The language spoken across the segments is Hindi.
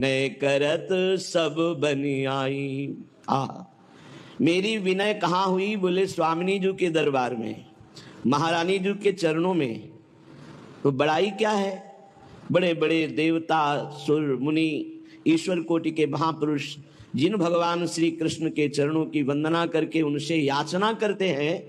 विनय करत सब बनी आई। मेरी विनय कहाँ हुई? बोले स्वामिनी जी के दरबार में, महारानी जी के चरणों में। तो बड़ाई क्या है? बड़े बड़े देवता, सुर, मुनि, ईश्वर कोटि के महापुरुष जिन भगवान श्री कृष्ण के चरणों की वंदना करके उनसे याचना करते हैं,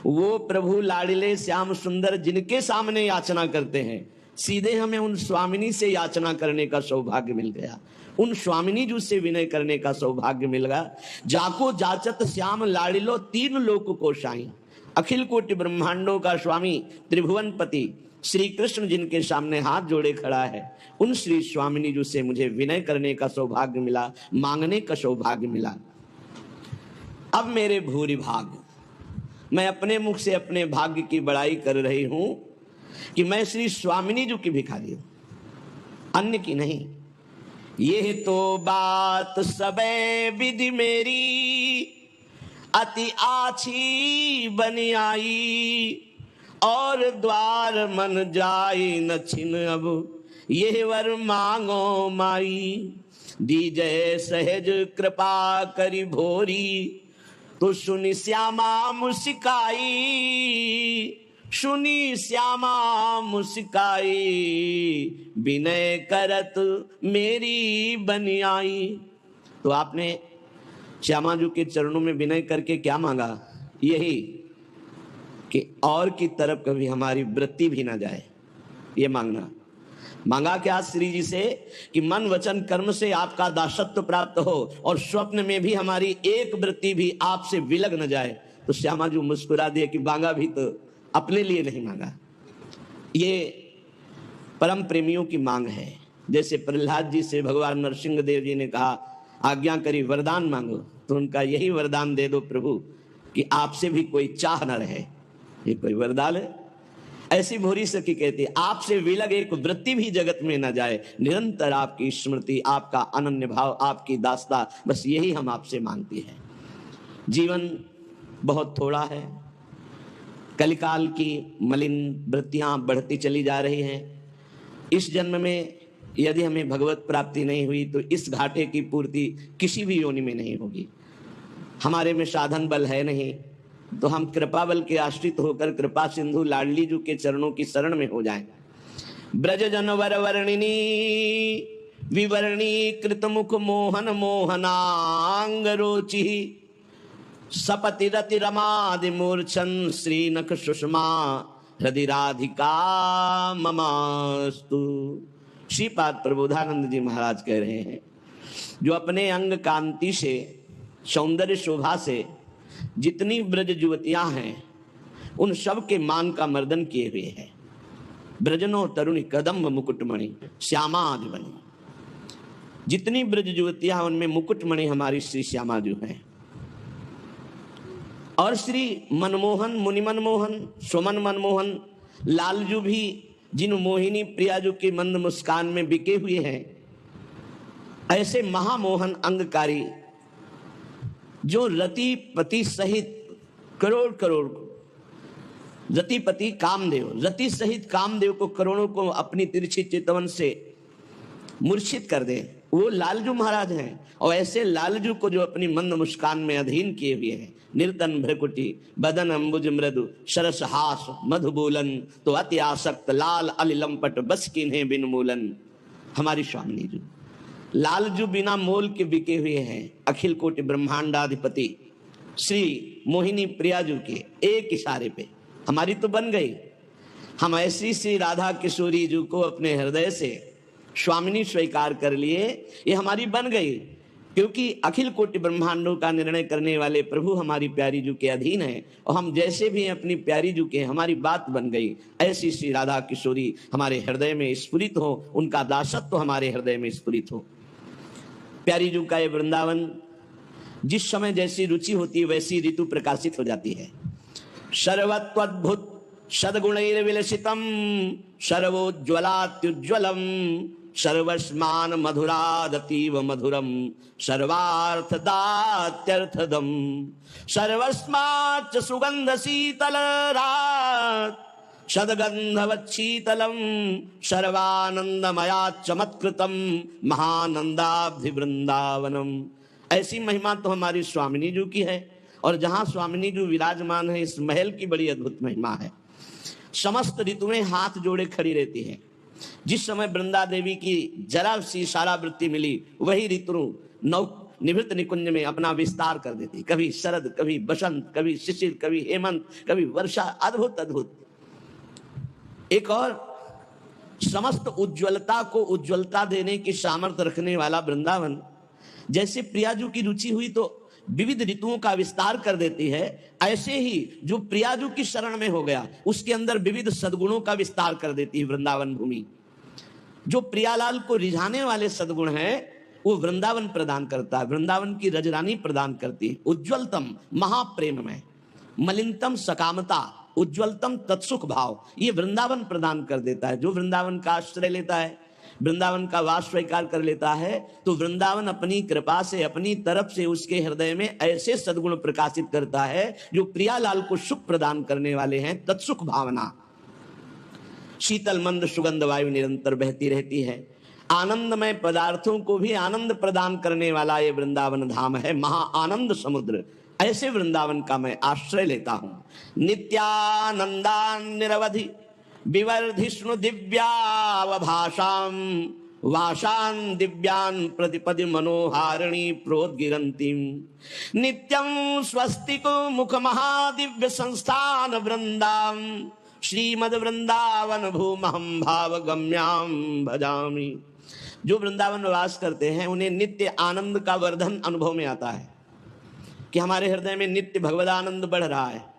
वो प्रभु लाडिले श्याम सुंदर जिनके सामने याचना करते हैं, सीधे हमें उन स्वामिनी से याचना करने का सौभाग्य मिल गया। उन स्वामिनी जी से विनय करने का सौभाग्य मिल गया। जाको जाचत श्याम लाडिलो तीन लोक को साई। अखिल कोटि ब्रह्मांडों का स्वामी त्रिभुवनपति श्री कृष्ण जिनके सामने हाथ जोड़े खड़ा है, उन श्री स्वामिनी जी से मुझे विनय करने का सौभाग्य मिला, मांगने का सौभाग्य मिला। अब मेरे भूरि भाग, मैं अपने मुख से अपने भाग्य की बड़ाई कर रही हूं कि मैं श्री स्वामिनी जी की भिखारी हूं, अन्य की नहीं। ये तो बात सबे विधि मेरी अति आछी बनी आई, और द्वार मन जाई न छिन अब ये वर मांगो माई। दीजय सहज कृपा करी भोरी, तो सुनी श्यामा मुस्काई, सुनी श्यामा मुस्काई, विनय करत मेरी बनी आई। तो आपने श्यामा जी के चरणों में विनय करके क्या मांगा? यही कि और की तरफ कभी हमारी वृत्ति भी ना जाए, ये मांगना। मांगा क्या श्री जी से? कि मन वचन कर्म से आपका दासत्व प्राप्त हो और स्वप्न में भी हमारी एक वृत्ति भी आपसे विलग न जाए। तो श्यामा जी मुस्कुरा दिए कि मांगा भी तो अपने लिए नहीं मांगा। ये परम प्रेमियों की मांग है। जैसे प्रहलाद जी से भगवान नरसिंह देव जी ने कहा आज्ञा करी वरदान मांगो, तो उनका यही वरदान दे दो प्रभु कि आपसे भी कोई चाह न रहे। ये कोई वरदान है? ऐसी भोरी सखी कहती आपसे विलग एक वृत्ति भी जगत में न जाए, निरंतर आपकी स्मृति, आपका अनन्य भाव, आपकी दास्ता, बस यही हम आपसे मांगती है। जीवन बहुत थोड़ा है, कलिकाल की मलिन वृत्तियां बढ़ती चली जा रही हैं। इस जन्म में यदि हमें भगवत प्राप्ति नहीं हुई तो इस घाटे की पूर्ति किसी भी योनि में नहीं होगी। हमारे में साधन बल है नहीं, तो हम कृपा बल के आश्रित होकर कृपा सिंधु लाडली जी के चरणों की शरण में हो जाएं। ब्रज जन वर वर्णिनी विवर्णी कृत मुख मोहन मोहनांग रोचि, सपति रति रमादि मूर्छन श्री नख सुषमा हृदय राधिका ममास्तु। श्रीपाद प्रबोधानंद जी महाराज कह रहे हैं, जो अपने अंग कांति से, सौंदर्य शोभा से जितनी ब्रज युवतियां हैं उन सब के मान का मर्दन किए हुए हैं। ब्रजनो तरुणी कदम्ब मुकुटमणि श्यामादि बनी। जितनी ब्रज युवतियां उनमें मुकुटमणि हमारी श्री श्यामा जी हैं। और श्री मनमोहन, मुनि मनमोहन, सुमन मनमोहन लालजू भी जिन मोहिनी प्रियाजू की मंद मुस्कान में बिके हुए हैं, ऐसे महामोहन अंगकारी जो रतिपति सहित करोड़ करोड़ रतिपति कामदेव, रति सहित कामदेव को करोड़ों को अपनी तिरछी चितवन से मूर्छित कर दे, वो लालजू महाराज हैं। और ऐसे लालजू को जो अपनी मंद मुस्कान में अधीन किए हुए हैं, निर्तन भ्रकुटी बदन अंबुज मृदु सरस हास मधुबोलन, तो अति आसक्त लाल अलिलंपट बस किन्हें बिन मूलन। हमारी स्वामिनी जी लालजू बिना मोल के बिके हुए हैं। अखिल कोटि ब्रह्मांडाधिपति श्री मोहिनी प्रियाजू के एक इशारे पे हमारी तो बन गई। हम ऐसी श्री राधा किशोरी जी को अपने हृदय से स्वामिनी स्वीकार कर लिए, ये हमारी बन गई। क्योंकि अखिल कोटि ब्रह्मांडों का निर्णय करने वाले प्रभु हमारी प्यारी जू के अधीन है, और हम जैसे भी अपनी प्यारी जू के, हमारी बात बन गई। ऐसी श्री राधा किशोरी हमारे हृदय में स्फुरित हो, उनका दासत्व हमारे हृदय में स्फुरित हो। प्यारी जू का ये वृंदावन, जिस समय जैसी रुचि होती है वैसी ऋतु प्रकाशित हो जाती है। सर्वत्वद्भुत सद्गुणैर्विलसितम सर्वोज्ज्वलात्युज्ज्वलम सर्वस्मान मधुरादतीव मधुरम सर्वार्थदात्यर्थदम सर्वस्माच्च सुगंध शीतल रात सदगंधवच्छीतलम सर्वानंदमया चमत्कृतम महानंदाब्धि वृंदावनम। ऐसी महिमा तो हमारी स्वामिनी जी की है, और जहां स्वामिनी जी विराजमान है इस महल की बड़ी अद्भुत महिमा है। समस्त ऋतुएं हाथ जोड़े खड़ी रहती है। जिस समय वृंदा देवी की जरा सी इशारा वृत्ति मिली, वही ऋतु नौ निवृत्त निकुंज में अपना विस्तार कर देती। कभी शरद, कभी बसंत, कभी शिशिर, कभी हेमंत, कभी वर्षा। अद्भुत अद्भुत। एक और समस्त उज्ज्वलता को उज्ज्वलता देने की सामर्थ्य रखने वाला वृंदावन, जैसे प्रियाजू की रुचि हुई तो विविध ऋतुओं का विस्तार कर देती है, ऐसे ही जो प्रियाजू की शरण में हो गया उसके अंदर विविध सद्गुणों का विस्तार कर देती है वृंदावन भूमि। जो प्रियालाल को रिझाने वाले सद्गुण हैं वो वृंदावन प्रदान करता है, वृंदावन की रजरानी प्रदान करती है। उज्ज्वलतम महाप्रेम में, मलिनतम सकामता, उज्ज्वलतम तत्सुख भाव, ये वृंदावन प्रदान कर देता है। जो वृंदावन का आश्रय लेता है, वृंदावन का वास स्वीकार कर लेता है, तो वृंदावन अपनी कृपा से अपनी तरफ से उसके हृदय में ऐसे सद्गुण प्रकाशित करता है जो प्रियालाल को सुख प्रदान करने वाले हैं। तत्सुख भावना, शीतल मंद सुगंध वायु निरंतर बहती रहती है। आनंदमय पदार्थों को भी आनंद प्रदान करने वाला ये वृंदावन धाम है, महा आनंद समुद्र। ऐसे वृंदावन का मैं आश्रय लेता हूं। नित्यानंदान निरवधि विवर्धिष्णु दिव्यावभाषाम वाशान दिव्यान प्रतिपदि मनोहारिणी प्रोद्गिरंतीम नित्यं स्वस्तिको मुख महादिव्य संस्थान वृंदाम श्रीमद वृंदावन भूमहम भाव गम्याम भजामि। जो वृंदावन वास करते हैं उन्हें नित्य आनंद का वर्धन अनुभव में आता है कि हमारे हृदय में नित्य भगवदानंद बढ़ रहा है।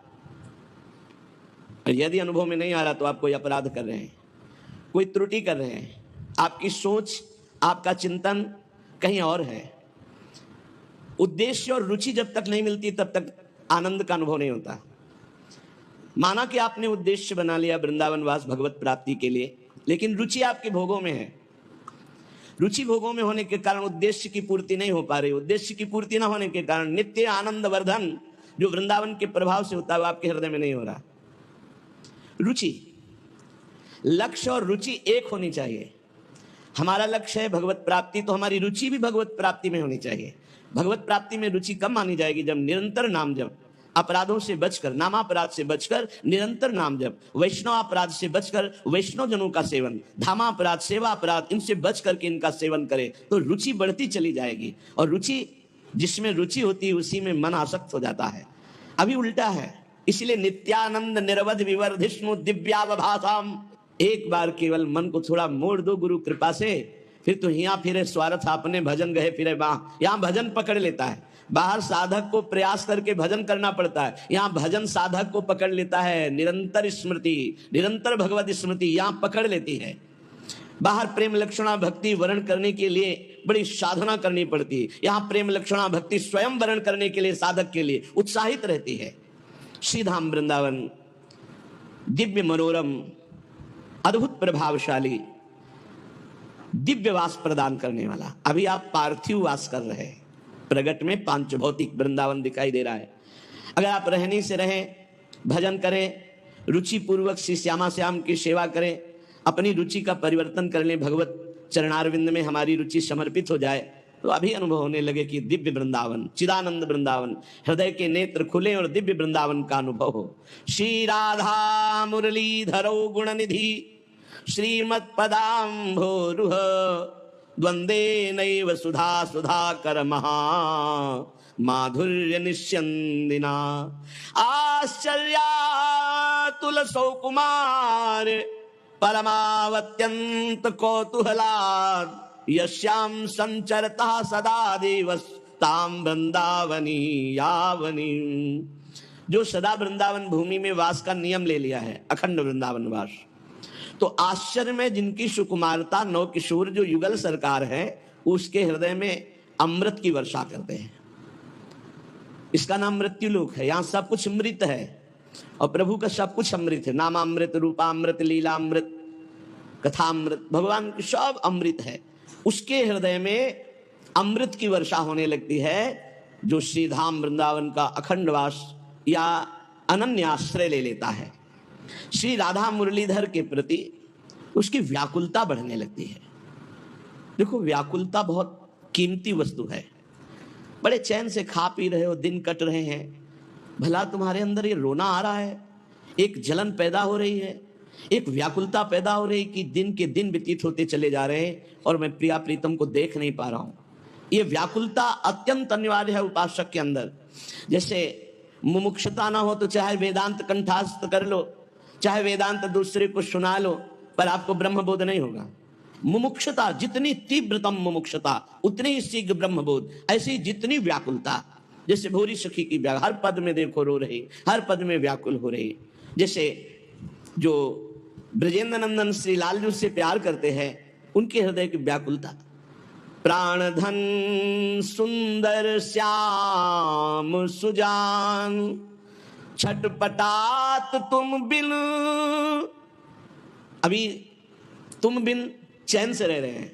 यदि अनुभव में नहीं आ रहा तो आप कोई अपराध कर रहे हैं, कोई त्रुटि कर रहे हैं। आपकी सोच, आपका चिंतन कहीं और है। उद्देश्य और रुचि जब तक नहीं मिलती तब तक आनंद का अनुभव नहीं होता। माना कि आपने उद्देश्य बना लिया वृंदावन वास भगवत प्राप्ति के लिए, लेकिन रुचि आपके भोगों में है। रुचि भोगों में होने के कारण उद्देश्य की पूर्ति नहीं हो पा रही। उद्देश्य की पूर्ति न होने के कारण नित्य आनंद वर्धन जो वृंदावन के प्रभाव से होता है वो आपके हृदय में नहीं हो रहा। रुचि, लक्ष्य और रुचि एक होनी चाहिए। हमारा लक्ष्य है भगवत प्राप्ति, तो हमारी रुचि भी भगवत प्राप्ति में होनी चाहिए। भगवत प्राप्ति में रुचि कब मानी जाएगी? जब निरंतर नाम जप, अपराधों से बचकर, नामापराध से बचकर निरंतर नाम जप, वैष्णव अपराध से बचकर वैष्णव जनों का सेवन, धामापराध, सेवा अपराध, इनसे बच करके इनका सेवन करे तो रुचि बढ़ती चली जाएगी। और रुचि, जिसमें रुचि होती है उसी में मन आसक्त हो जाता है। अभी उल्टा है। इसलिए नित्यानंद निरवध विवर्धिष्णु दिव्यावभासाम, एक बार केवल मन को थोड़ा मोड़ दो गुरु कृपा से, फिर तो यहाँ फिरे स्वार्थ अपने भजन गए फिरे वहां। यहाँ भजन पकड़ लेता है। बाहर साधक को प्रयास करके भजन करना पड़ता है, यहाँ भजन साधक को पकड़ लेता है। निरंतर स्मृति, निरंतर भगवत स्मृति यहाँ पकड़ लेती है। बाहर प्रेम लक्षणा भक्ति वर्ण करने के लिए बड़ी साधना करनी पड़ती है, यहाँ प्रेम लक्षणा भक्ति स्वयं वर्ण करने के लिए साधक के लिए उत्साहित रहती है। श्रीधाम वृंदावन दिव्य मनोरम, अद्भुत प्रभावशाली, दिव्य वास प्रदान करने वाला। अभी आप पार्थिव वास कर रहे हैं, प्रगट में पांच भौतिक वृंदावन दिखाई दे रहा है। अगर आप रहनी से रहें, भजन करें, रुचि पूर्वक श्री श्यामा श्याम की सेवा करें, अपनी रुचि का परिवर्तन कर लें, भगवत चरणारविंद में हमारी रुचि समर्पित हो जाए, तो अभी अनुभव होने लगे कि दिव्य वृंदावन, चिदानंद वृंदावन, हृदय के नेत्र खुले और दिव्य वृंदावन का अनुभव हो। श्री राधा मुरलीधरो गुणनिधि श्रीमत्पदाम्भोरुह द्वंदे नैव सुधा सुधाकर महा माधुर्य निस्यन्दिना आश्चर्यातुल सौकुमार परमावत्यंत कौतूहलात् यस्याम संचरता सदा देवस्ताम वृंदावनी यावनी। जो सदा वृंदावन भूमि में वास का नियम ले लिया है, अखंड वृंदावन वास, तो आश्चर्य में जिनकी सुकुमारता, नौ किशोर जो युगल सरकार है, उसके हृदय में अमृत की वर्षा करते हैं। इसका नाम मृत्युलोक है। यहाँ सब कुछ मृत है और प्रभु का सब कुछ अमृत है। नामामृत, रूपामृत, लीलामृत, कथामृत, भगवान की सब अमृत है। उसके हृदय में अमृत की वर्षा होने लगती है जो श्रीधाम वृंदावन का अखंड वास या अनन्य आश्रय ले लेता है। श्री राधा मुरलीधर के प्रति उसकी व्याकुलता बढ़ने लगती है। देखो, व्याकुलता बहुत कीमती वस्तु है। बड़े चैन से खा पी रहे हो, दिन कट रहे हैं, भला तुम्हारे अंदर ये रोना आ रहा है, एक जलन पैदा हो रही है, एक व्याकुलता पैदा हो रही कि दिन के दिन व्यतीत होते चले जा रहे हैं और मैं प्रिया प्रीतम को देख नहीं पा रहा हूं। ये व्याकुलता अत्यंत अनिवार्य है उपासक के अंदर। जैसे मुमुक्षुता ना हो तो चाहे वेदांत कंठस्थ कर लो, चाहे वेदांत दूसरे को सुना लो, पर आपको ब्रह्मबोध नहीं होगा। मुमुक्षुता, जितनी तीव्रतम मुमुक्षुता उतनी ही शीघ्र ब्रह्मबोध। ऐसी जितनी व्याकुलता, जैसे भूरी सखी की हर पद में देखो रो रही, हर पद में व्याकुल हो रही। जैसे जो ब्रजेंद्र नंदन श्री लालजू से प्यार करते हैं, उनके हृदय की व्याकुलता। प्राण धन सुंदर श्याम सुजान, छटपटात तुम बिन। अभी तुम बिन चैन से रह रहे हैं,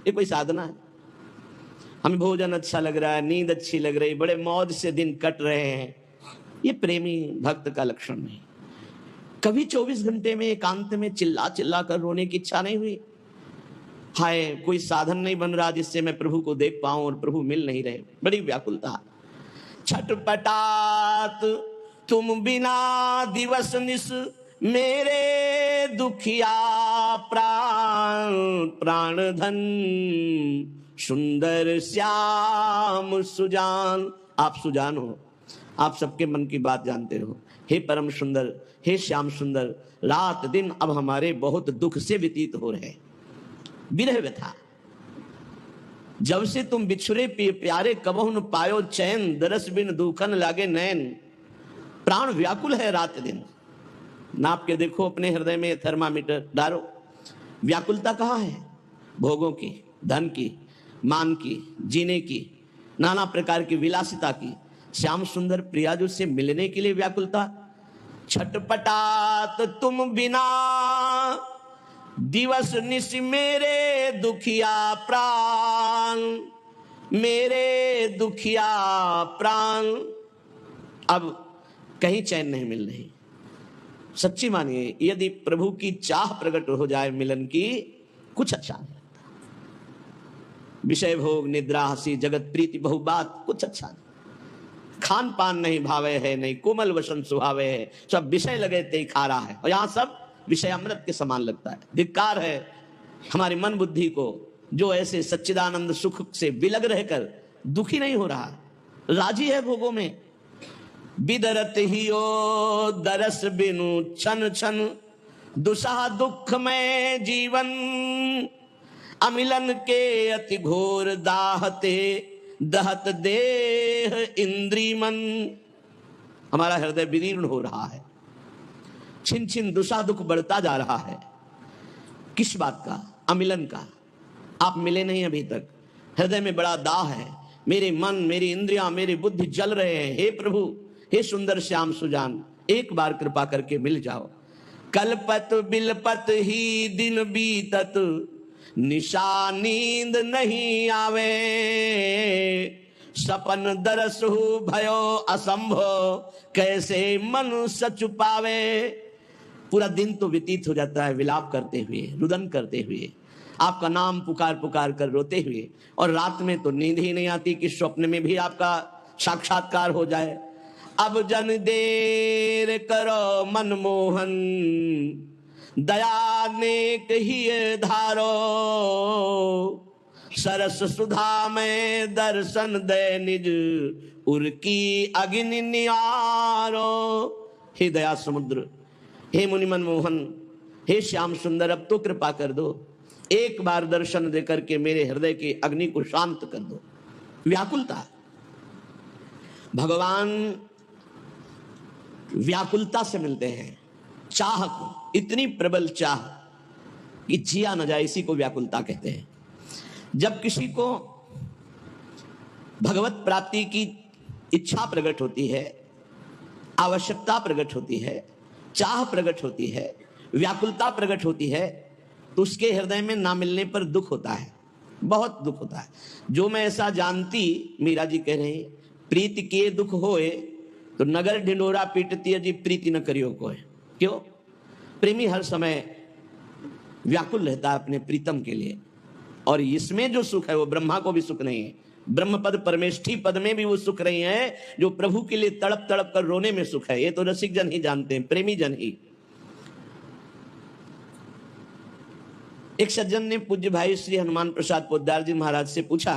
ये कोई साधना है? हमें भोजन अच्छा लग रहा है, नींद अच्छी लग रही, बड़े मौज से दिन कट रहे हैं, ये प्रेमी भक्त का लक्षण नहीं। कभी 24 घंटे में एकांत में चिल्ला चिल्ला कर रोने की इच्छा नहीं हुई? हाय, कोई साधन नहीं बन रहा जिससे मैं प्रभु को देख पाऊं और प्रभु मिल नहीं रहे, बड़ी व्याकुलता। छटपटात तुम बिना दिवस निस, मेरे दुखिया प्राण। प्राण धन सुंदर श्याम सुजान। आप सुजान हो, आप सबके मन की बात जानते हो। हे परम सुंदर, हे श्याम सुंदर, रात दिन अब हमारे बहुत दुख से व्यतीत हो रहे। विरह व्यथा, जब से तुम बिछुरे प्यारे कबहु न पायो चैन, दरस बिन दुखन लागे नैन। प्राण व्याकुल है रात दिन। नाप के देखो अपने हृदय में, थर्मामीटर डालो, व्याकुलता कहाँ है? भोगों की, धन की, मान की, जीने की, नाना प्रकार की विलासिता की। श्याम सुंदर प्रियाजू से मिलने के लिए व्याकुलता। छटपटात तुम बिना दिवस निश, मेरे दुखिया प्राण। मेरे दुखिया प्राण। अब कहीं चैन नहीं मिल रही। सच्ची मानिए, यदि प्रभु की चाह प्रकट हो जाए मिलन की, कुछ अच्छा नहीं लगता। विषय भोग निद्रा हंसी जगत प्रीति बहु बात, कुछ अच्छा नहीं। खान पान नहीं भावे है, नहीं कोमल वसन सुहावे है, सब विषय लगे ते खा रहा है, और यहाँ सब विषय अमृत के समान लगता है। धिक्कार है हमारी मन बुद्धि को, जो ऐसे सच्चिदानंद सुख से विलग रहकर दुखी नहीं हो रहा, राजी है भोगों में। बिदरत ही ओ दरस बिनु छन छन, दुसह दुख में जीवन। अमिलन के अति घोर दाहते, दहत देह इंद्री मन। हमारा हृदय विदीर्ण हो रहा है, छिन छिन दुसा दुख बढ़ता जा रहा है। किस बात का? अमिलन का। आप मिले नहीं अभी तक, हृदय में बड़ा दाह है। मेरे मन, मेरी इंद्रियां, मेरी बुद्धि जल रहे हैं। हे प्रभु, हे सुंदर श्याम सुजान, एक बार कृपा करके मिल जाओ। कलपत बिलपत ही दिन बीतत, निशा नींद नहीं आवे। सपन दरस हो भयो असंभव, कैसे मनुष्य छुपावे। पूरा दिन तो व्यतीत हो जाता है विलाप करते हुए, रुदन करते हुए, आपका नाम पुकार पुकार कर रोते हुए, और रात में तो नींद ही नहीं आती कि स्वप्न में भी आपका साक्षात्कार हो जाए। अब जन देर करो मनमोहन, दया नेक ही धारो। सरस सुधा में दर्शन दे निज, उर्की अग्नि नियारो। हे दया समुद्र, हे मुनि मनमोहन, हे श्याम सुंदर, अब तो कृपा कर दो, एक बार दर्शन दे करके मेरे हृदय की अग्नि को शांत कर दो। व्याकुलता, भगवान व्याकुलता से मिलते हैं। चाह को, इतनी प्रबल चाह कि जिया न जाए, इसी को व्याकुलता कहते हैं। जब किसी को भगवत प्राप्ति की इच्छा प्रकट होती है, आवश्यकता प्रकट होती है, चाह प्रकट होती है, व्याकुलता प्रकट होती है, तो उसके हृदय में ना मिलने पर दुख होता है, बहुत दुख होता है। जो मैं ऐसा जानती, मीरा जी कह रहे हैं, प्रीति के दुख होए तो नगर ढिंडोरा पीटती है जी, प्रीति न करियो कोई। क्यों? प्रेमी हर समय व्याकुल रहता है अपने प्रीतम के लिए, और इसमें जो सुख है वो ब्रह्मा को भी सुख नहीं है। ब्रह्म पद परमेष्ठी पद में भी वो सुख नहीं है जो प्रभु के लिए तड़प तड़प कर रोने में सुख है। ये तो रसिक जन ही जानते हैं, प्रेमी जन ही। एक सज्जन ने पूज्य भाई श्री हनुमान प्रसाद पोद्दार जी महाराज से पूछा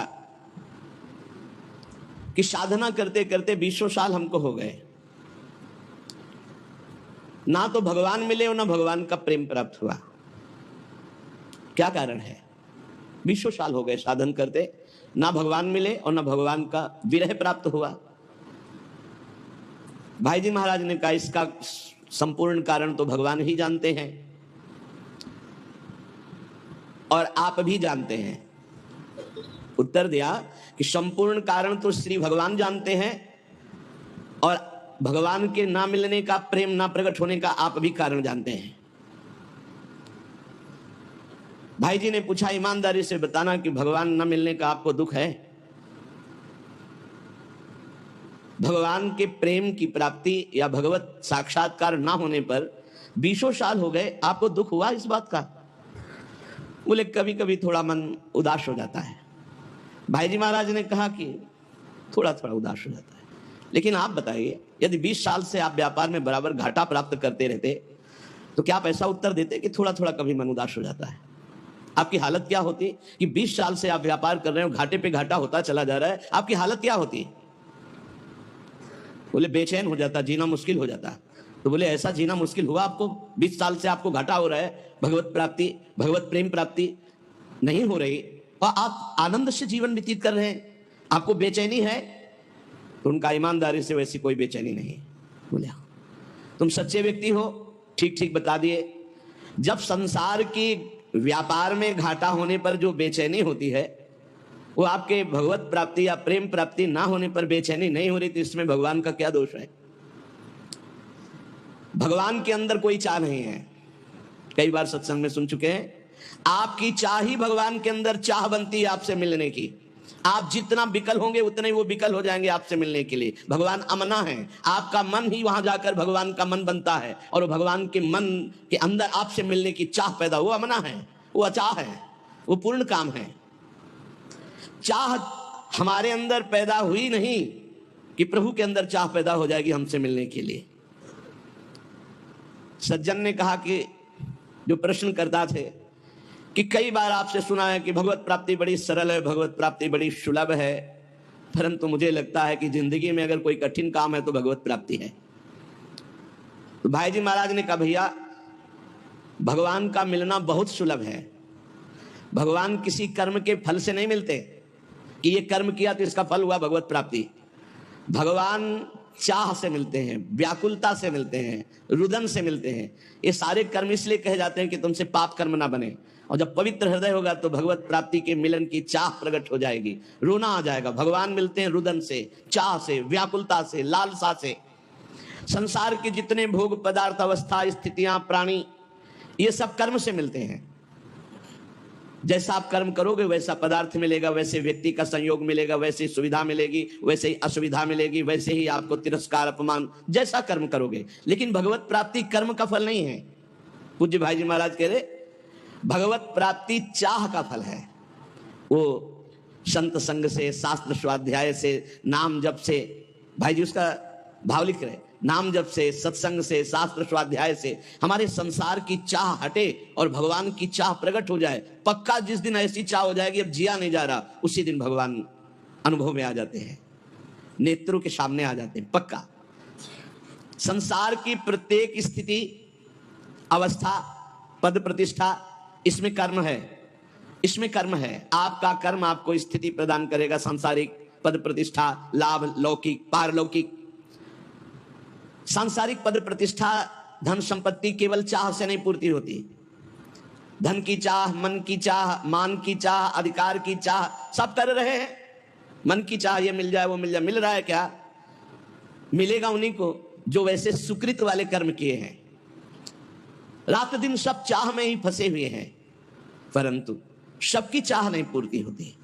कि साधना करते करते 20 साल हमको हो गए, ना तो भगवान मिले और ना भगवान का प्रेम प्राप्त हुआ, क्या कारण है? 20 साल हो गए साधन करते, ना भगवान मिले और ना भगवान का विरह प्राप्त हुआ। भाई जी महाराज ने कहा इसका संपूर्ण कारण तो भगवान ही जानते हैं और आप भी जानते हैं। उत्तर दिया कि संपूर्ण कारण तो श्री भगवान जानते हैं और भगवान के ना मिलने का, प्रेम ना प्रकट होने का आप भी कारण जानते हैं। भाई जी ने पूछा ईमानदारी से बताना कि भगवान न मिलने का आपको दुख है? भगवान के प्रेम की प्राप्ति या भगवत साक्षात्कार ना होने पर 20 साल हो गए, आपको दुख हुआ इस बात का? बोले कभी कभी थोड़ा मन उदास हो जाता है। भाई जी महाराज ने कहा कि थोड़ा थोड़ा उदास हो जाता है, लेकिन आप बताइए यदि 20 साल से आप व्यापार में बराबर घाटा प्राप्त करते रहते तो क्या आप ऐसा उत्तर देते कि थोड़ा थोड़ा कभी मन उदास हो जाता है? आपकी हालत क्या होती कि 20 साल से आप व्यापार कर रहे हो, घाटे पे घाटा होता चला जा रहा है, आपकी हालत क्या होती? बोले बेचैन हो जाता, जीना मुश्किल हो जाता। तो बोले ऐसा जीना मुश्किल हुआ आपको? 20 साल से आपको घाटा हो रहा है, भगवत प्राप्ति, भगवत प्रेम प्राप्ति नहीं हो रही और आप आनंद से जीवन व्यतीत कर रहे हैं, आपको बेचैनी है? तो उनका ईमानदारी से वैसी कोई बेचैनी नहीं। बोले तुम सच्चे व्यक्ति हो, ठीक ठीक बता दिए। जब संसार की व्यापार में घाटा होने पर जो बेचैनी होती है वो आपके भगवत प्राप्ति या प्रेम प्राप्ति ना होने पर बेचैनी नहीं हो रही, तो इसमें भगवान का क्या दोष है? भगवान के अंदर कोई चाह नहीं है। कई बार सत्संग में सुन चुके हैं, आपकी चाह ही भगवान के अंदर चाह बनती है आपसे मिलने की। आप जितना विकल होंगे उतने ही वो विकल हो जाएंगे आपसे मिलने के लिए। भगवान अमना है, आपका मन ही वहां जाकर भगवान का मन बनता है और भगवान के मन के अंदर आपसे मिलने की चाह पैदा, वो अमना है, वो अचाह है, वो पूर्ण काम है। चाह हमारे अंदर पैदा हुई नहीं कि प्रभु के अंदर चाह पैदा हो जाएगी हमसे मिलने के लिए। सज्जन ने कहा कि जो प्रश्न करता थे कि कई बार आपसे सुना है कि भगवत प्राप्ति बड़ी सरल है, भगवत प्राप्ति बड़ी सुलभ है, परंतु मुझे लगता है कि जिंदगी में अगर कोई कठिन काम है तो भगवत प्राप्ति है। तो भाई जी महाराज ने कहा भैया भगवान का मिलना बहुत सुलभ है। भगवान किसी कर्म के फल से नहीं मिलते कि ये कर्म किया तो इसका फल हुआ भगवत प्राप्ति। भगवान चाह से मिलते हैं, व्याकुलता से मिलते हैं, रुदन से मिलते हैं। ये सारे कर्म इसलिए कहे जाते हैं कि तुमसे पाप कर्म ना बने, और जब पवित्र हृदय होगा तो भगवत प्राप्ति के मिलन की चाह प्रकट हो जाएगी, रोना आ जाएगा। भगवान मिलते हैं रुदन से, चाह से, व्याकुलता से, लालसा से। संसार के जितने भोग पदार्थ, अवस्था, स्थितियां, प्राणी, ये सब कर्म से मिलते हैं। जैसा आप कर्म करोगे वैसा पदार्थ मिलेगा, वैसे व्यक्ति का संयोग मिलेगा, वैसे ही सुविधा मिलेगी, वैसे ही असुविधा मिलेगी, वैसे ही आपको तिरस्कार, अपमान, जैसा कर्म करोगे। लेकिन भगवत प्राप्ति कर्म का फल नहीं है। पूज्य भाई जी महाराज कह रहे भगवत प्राप्ति चाह का फल है। वो संत संग से, शास्त्र स्वाध्याय से, नाम जप से, भाई जी उसका भाव लिख रहे, नाम जप से, सत्संग से, शास्त्र स्वाध्याय से हमारे संसार की चाह हटे और भगवान की चाह प्रकट हो जाए। पक्का जिस दिन ऐसी चाह हो जाएगी अब जिया नहीं जा रहा, उसी दिन भगवान अनुभव में आ जाते हैं, नेत्रों के सामने आ जाते हैं। पक्का संसार की प्रत्येक स्थिति, अवस्था, पद प्रतिष्ठा, इसमें कर्म है, इसमें कर्म है। आपका कर्म आपको स्थिति प्रदान करेगा, सांसारिक पद प्रतिष्ठा, लाभ, लौकिक, पारलौकिक। सांसारिक पद प्रतिष्ठा, धन संपत्ति केवल चाह से नहीं पूर्ति होती। धन की चाह, मन की चाह, मान की चाह, अधिकार की चाह, सब कर रहे हैं। मन की चाह ये मिल जाए, वो मिल जाए, मिल रहा है क्या? मिलेगा उन्हीं को जो वैसे सुकृत वाले कर्म किए हैं। रात दिन सब चाह में ही फंसे हुए हैं, परंतु सबकी चाह नहीं पूर्ति होती।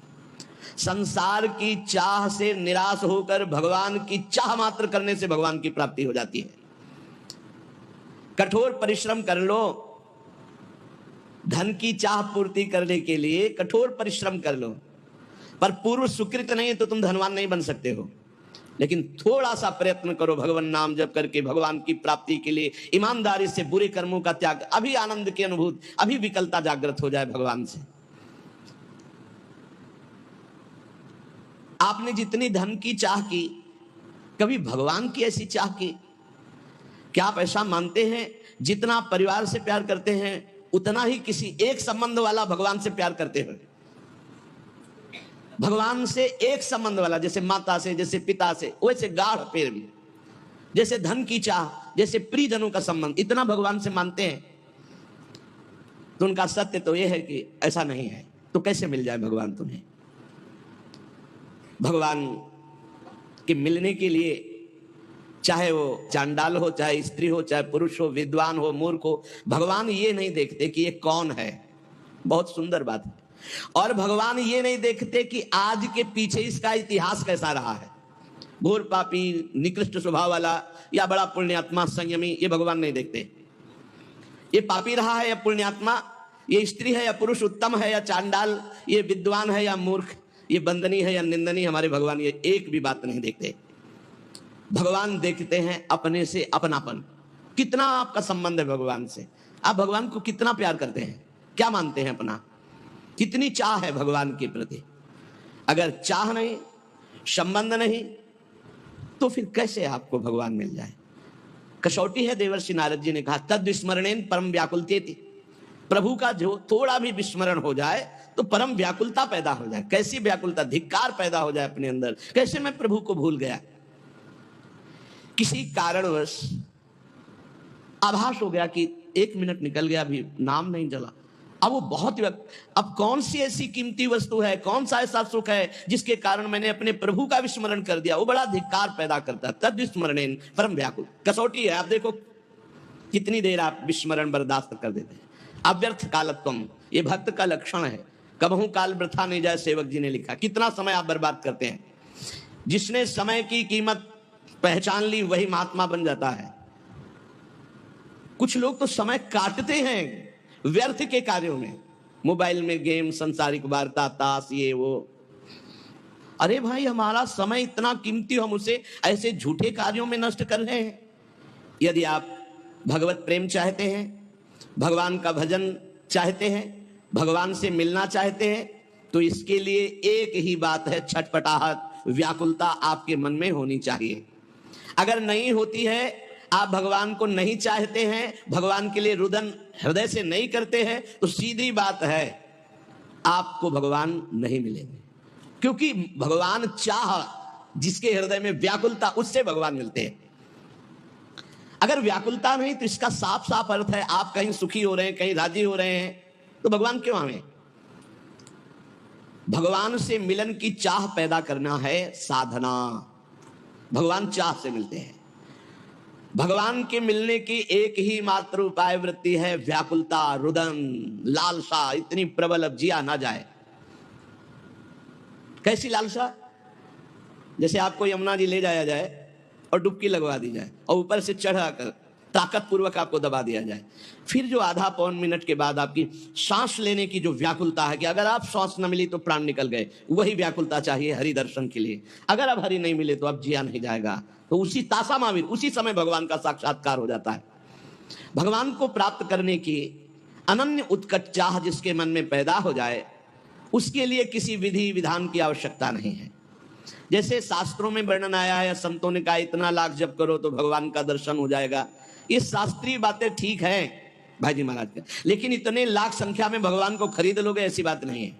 संसार की चाह से निराश होकर भगवान की चाह मात्र करने से भगवान की प्राप्ति हो जाती है। कठोर परिश्रम कर लो, धन की चाह पूर्ति करने के लिए कठोर परिश्रम कर लो, पर पूर्व सुकृत नहीं तो तुम धनवान नहीं बन सकते हो। लेकिन थोड़ा सा प्रयत्न करो भगवान नाम जप करके भगवान की प्राप्ति के लिए, ईमानदारी से बुरे कर्मों का त्याग, अभी आनंद की अनुभूति, अभी विकलता जागृत हो जाए भगवान से। आपने जितनी धन की चाह की, कभी भगवान की ऐसी चाह की? क्या आप ऐसा मानते हैं जितना परिवार से प्यार करते हैं उतना ही किसी एक संबंध वाला भगवान से प्यार करते हैं? भगवान से एक संबंध वाला, जैसे माता से, जैसे पिता से, वैसे गाढ़ प्रेम, जैसे धन की चाह, जैसे प्रियजनों का संबंध, इतना भगवान से मानते हैं? तो उनका सत्य तो यह है कि ऐसा नहीं है। तो कैसे मिल जाए भगवान तुम्हें? भगवान के मिलने के लिए चाहे वो चांडाल हो, चाहे स्त्री हो, चाहे पुरुष हो, विद्वान हो, मूर्ख हो, भगवान ये नहीं देखते कि ये कौन है। बहुत सुंदर बात है। और भगवान ये नहीं देखते कि आज के पीछे इसका इतिहास कैसा रहा है, घोर पापी, निकृष्ट स्वभाव वाला या बड़ा पुण्यात्मा, संयमी, ये भगवान नहीं देखते। ये पापी रहा है या पुण्यात्मा, ये स्त्री है या पुरुष उत्तम है या चांडाल, ये विद्वान है या मूर्ख, ये बंदनीय है या निंदनीय, हमारे भगवान ये एक भी बात नहीं देखते। भगवान देखते हैं अपने से अपनापन, कितना आपका संबंध है भगवान से, आप भगवान को कितना प्यार करते हैं, क्या मानते हैं अपना, कितनी चाह है भगवान के प्रति। अगर चाह नहीं, संबंध नहीं, तो फिर कैसे आपको भगवान मिल जाए? कसौटी है, देवर्षि नारद जी ने कहा, तद विस्मरणेन परम व्याकुलतेति। प्रभु का जो थोड़ा भी विस्मरण हो जाए तो परम व्याकुलता पैदा हो जाए। कैसी व्याकुलता? धिक्कार पैदा हो जाए अपने अंदर, कैसे मैं प्रभु को भूल गया। किसी कारणवश आभास हो गया कि 1 मिनट निकल गया, अभी नाम नहीं जला। अब वो बहुत, अब कौन सी ऐसी कीमती वस्तु है, कौन सा ऐसा सुख है जिसके कारण मैंने अपने प्रभु का विस्मरण कर दिया? वो बड़ा धिक्कार पैदा करता है। तद विस्मरणेन परम व्याकुल, कसौटी है। आप देखो कितनी देर आप विस्मरण बर्दाश्त कर देते हैं। अव्यर्थ कालत्वम, ये भक्त का लक्षण है। कबहू काल वृथा नहीं जाए, सेवक जी ने लिखा। कितना समय आप बर्बाद करते हैं। जिसने समय की कीमत पहचान ली वही महात्मा बन जाता है। कुछ लोग तो समय काटते हैं व्यर्थ के कार्यों में, मोबाइल में गेम, संसारिक वार्ता, ताश, ये वो। अरे भाई, हमारा समय इतना कीमती, हम उसे ऐसे झूठे कार्यों में नष्ट कर रहे हैं। यदि आप भगवत प्रेम चाहते हैं, भगवान का भजन चाहते हैं, भगवान से मिलना चाहते हैं, तो इसके लिए एक ही बात है, छटपटाहट, व्याकुलता आपके मन में होनी चाहिए। अगर नहीं होती है, आप भगवान को नहीं चाहते हैं, भगवान के लिए रुदन हृदय से नहीं करते हैं, तो सीधी बात है, आपको भगवान नहीं मिलेंगे। क्योंकि भगवान चाह, जिसके हृदय में व्याकुलता, उससे भगवान मिलते हैं। अगर व्याकुलता नहीं तो इसका साफ साफ अर्थ है आप कहीं सुखी हो रहे हैं, कहीं राजी हो रहे हैं, तो भगवान क्यों आवे? भगवान से मिलन की चाह पैदा करना है साधना। भगवान चाह से मिलते हैं। भगवान के मिलने की एक ही मात्र उपाय वृत्ति है, व्याकुलता, रुदन, लालसा इतनी प्रबल अब जिया ना जाए। कैसी लालसा? जैसे आपको यमुना जी ले जाया जाए और डुबकी लगवा दी जाए और ऊपर से चढ़ाकर ताकत पूर्वक आपको दबा दिया जाए, फिर जो आधा पौन मिनट के बाद आपकी सांस लेने की जो व्याकुलता है कि अगर आप सांस न मिली तो प्राण निकल गए, वही व्याकुलता चाहिए हरि दर्शन के लिए। अगर अब हरि नहीं मिले तो अब जिया नहीं जाएगा। तो उसी तासा माविर, उसी समय भगवान का साक्षात्कार हो जाता है। भगवान को प्राप्त करने की अनन्य उत्कट चाह जिसके मन में पैदा हो जाए, उसके लिए किसी विधि विधान की आवश्यकता नहीं है। जैसे शास्त्रों में वर्णन आया है, संतों ने कहा इतना लाख जप करो तो भगवान का दर्शन हो जाएगा। ये शास्त्रीय बातें ठीक है भाई जी महाराज का, लेकिन इतने लाख संख्या में भगवान को खरीद लोगे, ऐसी बात नहीं है।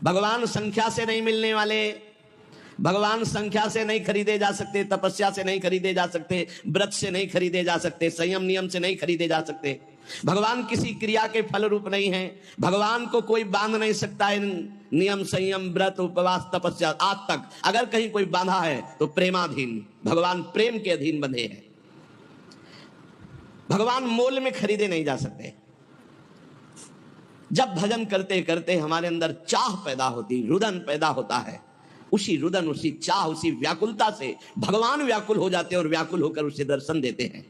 भगवान संख्या से नहीं मिलने वाले, भगवान संख्या से नहीं खरीदे जा सकते, तपस्या से नहीं खरीदे जा सकते, व्रत से नहीं खरीदे जा सकते, संयम नियम से नहीं खरीदे जा सकते। भगवान किसी क्रिया के फल रूप नहीं है। भगवान को कोई बांध नहीं सकता इन नियम, संयम, व्रत, उपवास, तपस्या। आज तक अगर कहीं कोई बांधा है तो प्रेमाधीन, भगवान प्रेम के अधीन बंधे हैं। भगवान मोल में खरीदे नहीं जा सकते। जब भजन करते करते हमारे अंदर चाह पैदा होती, रुदन पैदा होता है, उसी रुदन, उसी चाह, उसी व्याकुलता से भगवान व्याकुल हो जाते हैं और व्याकुल होकर उसे दर्शन देते हैं।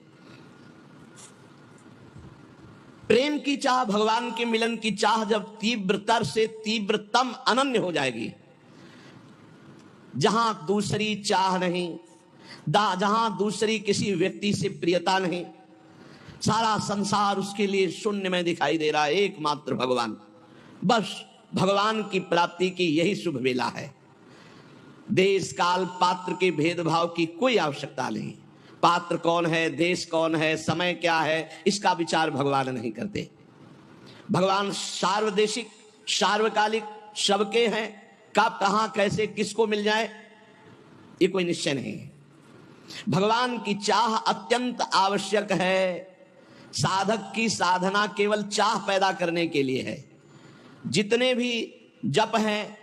प्रेम की चाह, भगवान के मिलन की चाह जब तीव्रतर से तीव्रतम अनन्य हो जाएगी, जहां दूसरी चाह नहीं, जहां दूसरी किसी व्यक्ति से प्रियता नहीं, सारा संसार उसके लिए शून्य में दिखाई दे रहा है, एकमात्र भगवान, बस भगवान की प्राप्ति की यही शुभ वेला है। देश काल पात्र के भेदभाव की कोई आवश्यकता नहीं। पात्र कौन है, देश कौन है, समय क्या है, इसका विचार भगवान नहीं करते। भगवान सार्वदेशिक, सार्वकालिक, सबके हैं। कब, कहां, कैसे, किसको मिल जाए, ये कोई निश्चय नहीं है। भगवान की चाह अत्यंत आवश्यक है। साधक की साधना केवल चाह पैदा करने के लिए है। जितने भी जप हैं,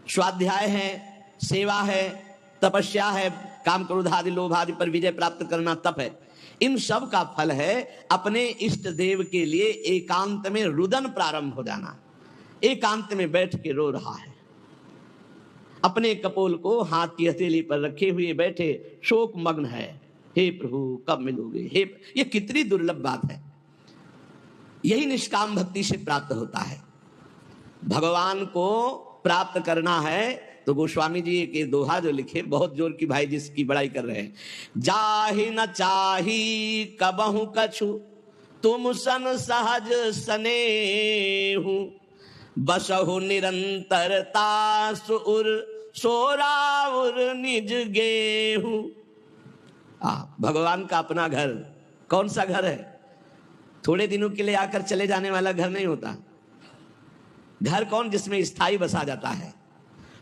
स्वाध्याय है, सेवा है, तपस्या है, काम क्रोध आदि लोभ आदि पर विजय प्राप्त करना तप है, इन सब का फल है अपने इष्ट देव के लिए एकांत में रुदन प्रारंभ हो जाना। एकांत में बैठ के रो रहा है, अपने कपोल को हाथ की हथेली पर रखे हुए बैठे शोक मग्न है, हे प्रभु कब मिलोगे, हे। ये कितनी दुर्लभ बात है। यही निष्काम भक्ति से प्राप्त होता है। भगवान को प्राप्त करना है तो गोस्वामी जी के दोहा जो लिखे, बहुत जोर की भाई जिसकी बड़ाई कर रहे हैं, जाहि न चाही कबहु कछु तुम सन सहज सनेहु, बसहु निरंतरता सुर सोराउर निज गेहूं। भगवान का अपना घर कौन सा घर है? थोड़े दिनों के लिए आकर चले जाने वाला घर नहीं होता। घर कौन? जिसमें स्थायी बसा जाता है।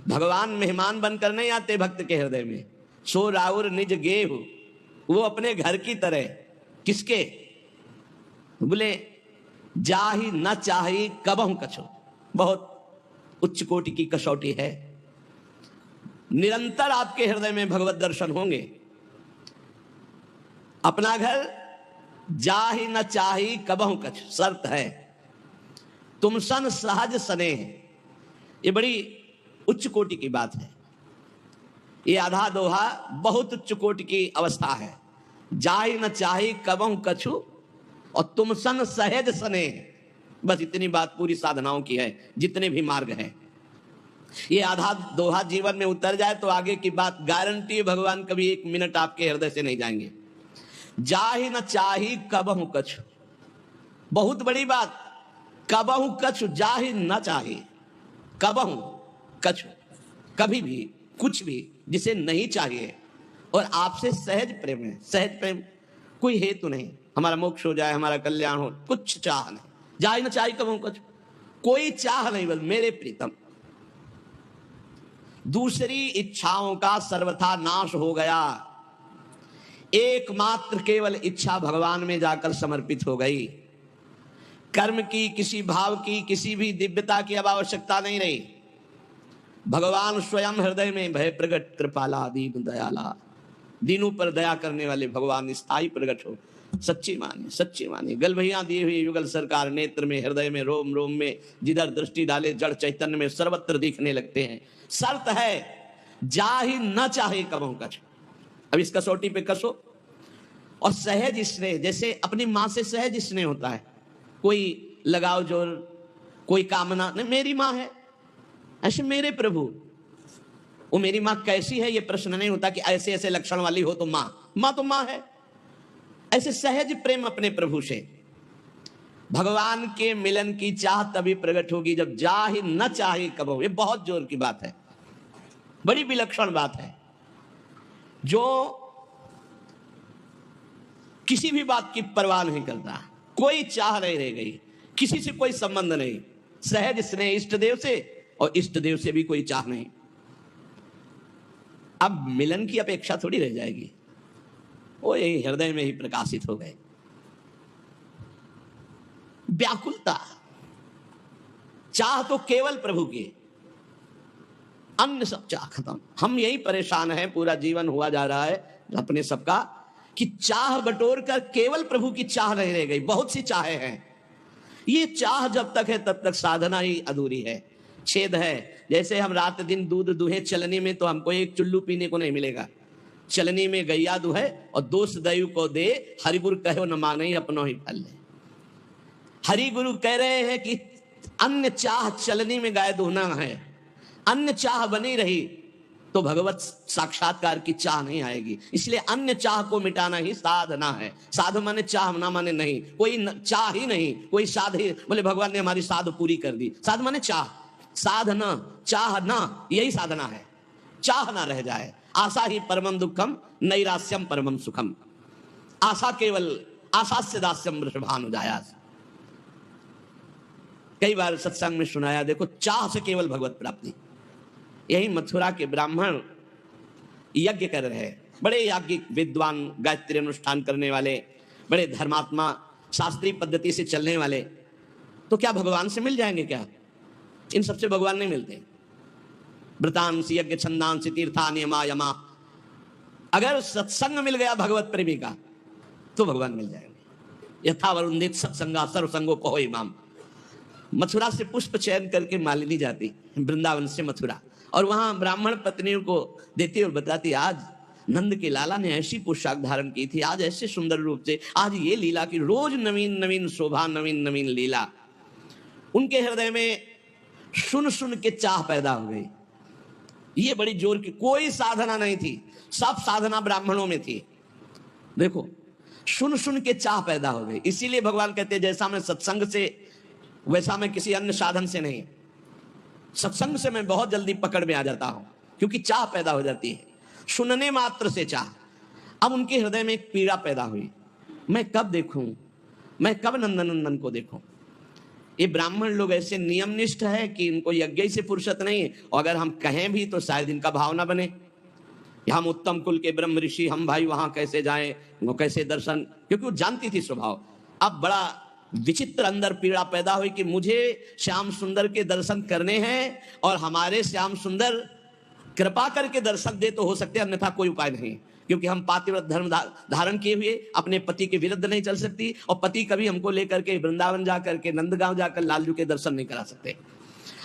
भगवान मेहमान बनकर नहीं आते भक्त के हृदय में। सो राउर निज गेहूं, वो अपने घर की तरह। किसके? बोले जाहि न चाही कबहु कछु, बहुत उच्च कोटि की कसौटी है। निरंतर आपके हृदय में भगवत दर्शन होंगे। अपना घर जाहि न चाही कबहु कछु, शर्त है। तुम सन सहज स्नेह, ये बड़ी उच्च कोटि की बात है। ये आधा दोहा बहुत उच्च कोटि की अवस्था है। जाहि न चाही कबहु कछु और तुम सन सहज स्नेह, बस इतनी बात पूरी साधनाओं की है, जितने भी मार्ग हैं। ये आधा दोहा जीवन में उतर जाए तो आगे की बात गारंटी, भगवान कभी एक मिनट आपके हृदय से नहीं जाएंगे। जाहि न चाही कबहु कछु, बहुत बड़ी बात। कबहु कछु, जाहि न चाही कबहु कछु, कभी भी कुछ भी जिसे नहीं चाहिए और आपसे सहज प्रेम है। सहज प्रेम, कोई हेतु नहीं, हमारा मोक्ष हो जाए, हमारा कल्याण हो, कुछ चाह नहीं। जाहि न चाही कबहु कछु, कोई चाह नहीं, बस मेरे प्रीतम। दूसरी इच्छाओं का सर्वथा नाश हो गया। एकमात्र केवल इच्छा भगवान में जाकर समर्पित हो गई। कर्म की, किसी भाव की, किसी भी दिव्यता की अब आवश्यकता नहीं रही। भगवान स्वयं हृदय में भय प्रगट कृपाला दीन दयाला, दीनों पर दया करने वाले भगवान स्थायी प्रगट हो। सच्ची माने, सच्ची माने। गल भैया दिए हुए युगल सरकार नेत्र में, हृदय में, रोम रोम में, जिधर दृष्टि डाले जड़ चैतन्य में सर्वत्र दिखने लगते हैं। शर्त है जाहि न चाहे कबहु कछु। अब इस कसौटी पे कसो। और सहज स्नेह, जैसे अपनी माँ से सहज स्नेह होता है, कोई लगाव जोर, कोई कामना नहीं, मेरी माँ है, ऐसे मेरे प्रभु। वो मेरी माँ कैसी है ये प्रश्न नहीं होता कि ऐसे ऐसे लक्षण वाली हो तो माँ तो माँ है। ऐसे सहज प्रेम अपने प्रभु से। भगवान के मिलन की चाह तभी प्रकट होगी जब जाहि न चाहे कबहु। ये बहुत जोर की बात है, बड़ी विलक्षण बात है। जो किसी भी बात की परवाह नहीं करता, कोई चाह नहीं रह गई, किसी से कोई संबंध नहीं, सहज स्नेह इष्ट देव से, और इष्ट देव से भी कोई चाह नहीं। अब मिलन की अपेक्षा थोड़ी रह जाएगी, वो यही हृदय में ही प्रकाशित हो गए। व्याकुलता, चाह तो केवल प्रभु की, अन्य सब चाह खत्म। हम यही परेशान हैं, पूरा जीवन हुआ जा रहा है अपने सबका कि चाह बटोर कर केवल प्रभु की चाह नहीं रह गई। बहुत सी चाहें हैं, ये चाह जब तक है तब तक साधना ही अधूरी है, छेद है। जैसे हम रात दिन दूध दुहे चलनी में, तो हमको एक चुल्लू पीने को नहीं मिलेगा। चलनी में गैया दुहे और दोष दयु को दे, हरिपुर कहो न माने अपनो ही फल ले। हरि गुरु कह रहे हैं कि अन्य चाह चलनी में गाय दोहना है, अन्य चाह बनी रही तो भगवत साक्षात्कार की चाह नहीं आएगी। इसलिए अन्य चाह को मिटाना ही साधना है। साध माने चाह, ना माने नहीं, कोई चाह ही नहीं, कोई साध ही बोले भगवान ने हमारी साध पूरी कर दी। साध माने चाह, साधना, चाह ना, यही साधना है। चाह ना रह जाए। आशा ही परमम दुखम नैरास्यम परमम सुखम। आशा केवल आशास्य दास्यम वृषभानुजायास। कई बार सत्संग में सुनाया, देखो चाह से केवल भगवत प्राप्ति। यही मथुरा के ब्राह्मण यज्ञ कर रहे हैं, बड़े याज्ञिक विद्वान, गायत्री अनुष्ठान करने वाले, बड़े धर्मात्मा, शास्त्रीय पद्धति से चलने वाले, तो क्या भगवान से मिल जाएंगे क्या? इन सबसे भगवान नहीं मिलते। व्रतांसी यज्ञ छंदांसी तीर्थान यमा यमा। अगर सत्संग मिल गया भगवत प्रेमी का तो भगवान मिल जाएंगे। यथा वरुंदित सत्संगा सर्वसंगो कहो इमाम। मथुरा से पुष्प चयन करके मालिनी जाती, वृंदावन से मथुरा, और वहां ब्राह्मण पत्नियों को देती और बताती, आज नंद के लाला ने ऐसी पोशाक धारण की थी, आज ऐसे सुंदर रूप से, आज ये लीला की, रोज नवीन नवीन शोभा, नवीन नवीन लीला। उनके हृदय में सुन सुन के चाह पैदा हो गई। ये बड़ी जोर की, कोई साधना नहीं थी, सब साधना ब्राह्मणों में थी। देखो सुन सुन के चाह पैदा हो गई। इसीलिए भगवान कहते हैं, जैसा मैं सत्संग से, वैसा मैं किसी अन्य साधन से नहीं। सत्संग से मैं बहुत जल्दी पकड़ में आ जाता हूं, क्योंकि चाह पैदा हो जाती है, सुनने मात्र से चाह। अब उनके हृदय में एक पीड़ा पैदा हुई, मैं कब देखूं, मैं कब नंदनंदन को देखूं। ये ब्राह्मण लोग ऐसे नियमनिष्ठ है कि इनको यज्ञ से फुर्सत नहीं है, और अगर हम कहें भी तो शायद इनका भाव ना बने। हम उत्तम कुल के ब्रह्म ऋषि, हम भाई वहां कैसे जाएं, वो कैसे दर्शन, क्योंकि वो जानती थी स्वभाव। अब बड़ा विचित्र अंदर पीड़ा पैदा हुई कि मुझे श्याम सुंदर के दर्शन करने हैं, और हमारे श्याम सुंदर कृपा करके दर्शन दे तो हो सकते, अन्यथा कोई उपाय नहीं, क्योंकि हम पातिव्रत धर्म धारण किए हुए अपने पति के विरुद्ध नहीं चल सकती, और पति कभी हमको लेकर के वृंदावन जाकर के, नंदगांव जाकर लालजू के दर्शन नहीं करा सकते।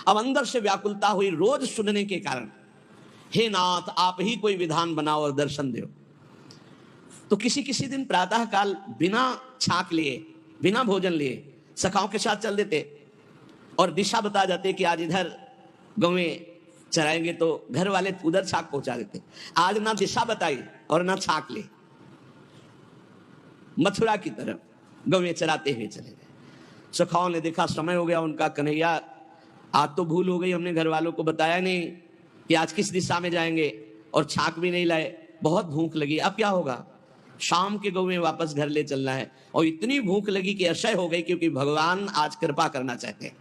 अब अंदर से व्याकुलता हुई रोज सुनने के कारण, हे नाथ आप ही कोई विधान बनाओ और दर्शन दो। तो किसी किसी दिन प्रातः काल बिना छाक लिए, बिना भोजन लिए सखाओं के साथ चल देते, और दिशा बता जाते कि आज इधर गौवें चराएंगे, तो घर वाले उधर छाक पहुंचा देते। आज ना दिशा बताई और ना छाक ली, मथुरा की तरफ गौवें चराते हुए चले गए। सखाओं ने देखा समय हो गया उनका, कन्हैया आज तो भूल हो गई, हमने घर वालों को बताया नहीं कि आज किस दिशा में जाएंगे, और छाक भी नहीं लाए, बहुत भूख लगी, अब क्या होगा, शाम के गौवें वापस घर ले चलना है। और इतनी भूख लगी कि असह्य हो गई, क्योंकि भगवान आज कृपा करना चाहते हैं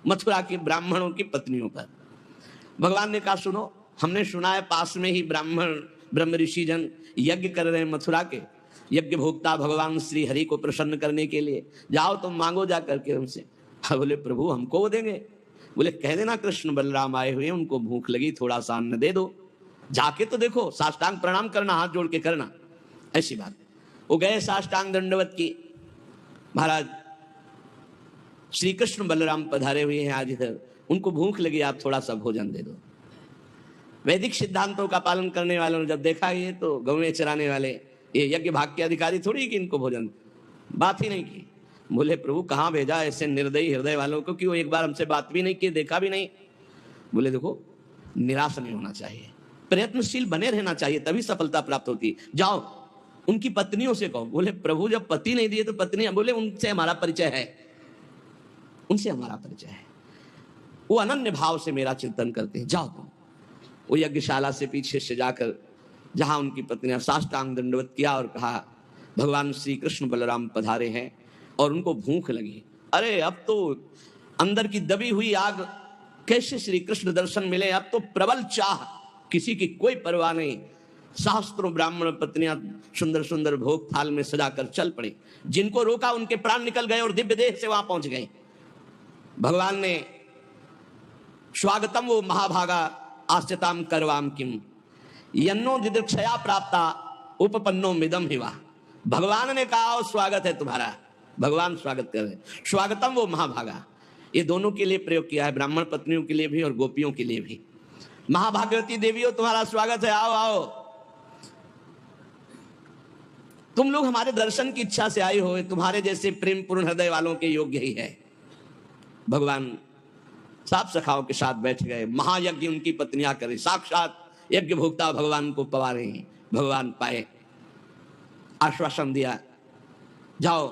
मथुरा के ब्राह्मणों की पत्नियों पर। भगवान ने कहा, सुनो, हमने सुना है पास में ही ब्राह्मण ब्रह्म ऋषि जन यज्ञ कर रहे हैं मथुरा के, यज्ञ भोक्ता भगवान श्री हरि को प्रसन्न करने के लिए, जाओ तुम मांगो जा करके उनसे। बोले प्रभु हमको वो देंगे? बोले कह देना कृष्ण बलराम आए हुए हैं, उनको भूख लगी, थोड़ा सा अन्न दे दो, जाके तो देखो, साष्टांग प्रणाम करना, हाथ जोड़ के करना, ऐसी बात। वो गए, साष्टांग दंडवत की, महाराज श्री कृष्ण बलराम पधारे हुए हैं आज इधर, उनको भूख लगी, आप थोड़ा सा भोजन दे दो। वैदिक सिद्धांतों का पालन करने वालों ने जब देखा ये तो गौवें चराने वाले, ये यज्ञ भाग के अधिकारी थोड़ी कि इनको भोजन, बात ही नहीं की। बोले प्रभु कहाँ भेजा ऐसे निर्दयी हृदय वालों को कि वो एक बार हमसे बात भी नहीं की, देखा भी नहीं। बोले देखो निराश नहीं होना चाहिए, प्रयत्नशील बने रहना चाहिए, तभी सफलता प्राप्त होती। जाओ उनकी पत्नियों से कहो। बोले प्रभु जब पति नहीं दिए तो पत्नी, बोले उनसे हमारा परिचय है, उनसे हमारा परिचय है, वो अनन्य भाव से मेरा चिंतन करते हैं, जाओ तुम। वो यज्ञशाला से पीछे से जाकर जहां उनकी पत्नियां, साष्टांग दंडवत किया और कहा भगवान श्री कृष्ण बलराम पधारे हैं, और उनको भूख लगी। अरे अब तो अंदर की दबी हुई आग, कैसे श्री कृष्ण दर्शन मिले, अब तो प्रबल चाह, किसी की कोई परवाह नहीं। सहस्त्रों ब्राह्मण पत्नियां सुंदर सुंदर भोग थाल में सजाकर चल पड़ी, जिनको रोका उनके प्राण निकल गए और दिव्य देह से वहां पहुंच गए। भगवान ने स्वागतम वो महाभागा आस्यताम करवाम किम यन्नो दिदृक्षया प्राप्ता उपपन्नो मिदम हिवा। भगवान ने कहा स्वागत है तुम्हारा, भगवान स्वागत कर रहे, स्वागतम वो महाभागा। ये दोनों के लिए प्रयोग किया है, ब्राह्मण पत्नियों के लिए भी और गोपियों के लिए भी। महाभागवती देवियों तुम्हारा स्वागत है, आओ आओ। तुम लोग हमारे दर्शन की इच्छा से आए हो, तुम्हारे जैसे प्रेम पूर्ण हृदय वालों के योग्य ही है। भगवान साफ सखाओं के साथ बैठ गए, महायज्ञ उनकी पत्नियां करें, साक्षात यज्ञ भोक्ता भगवान को पवा रही हैं। भगवान पाए, आश्वासन दिया, जाओ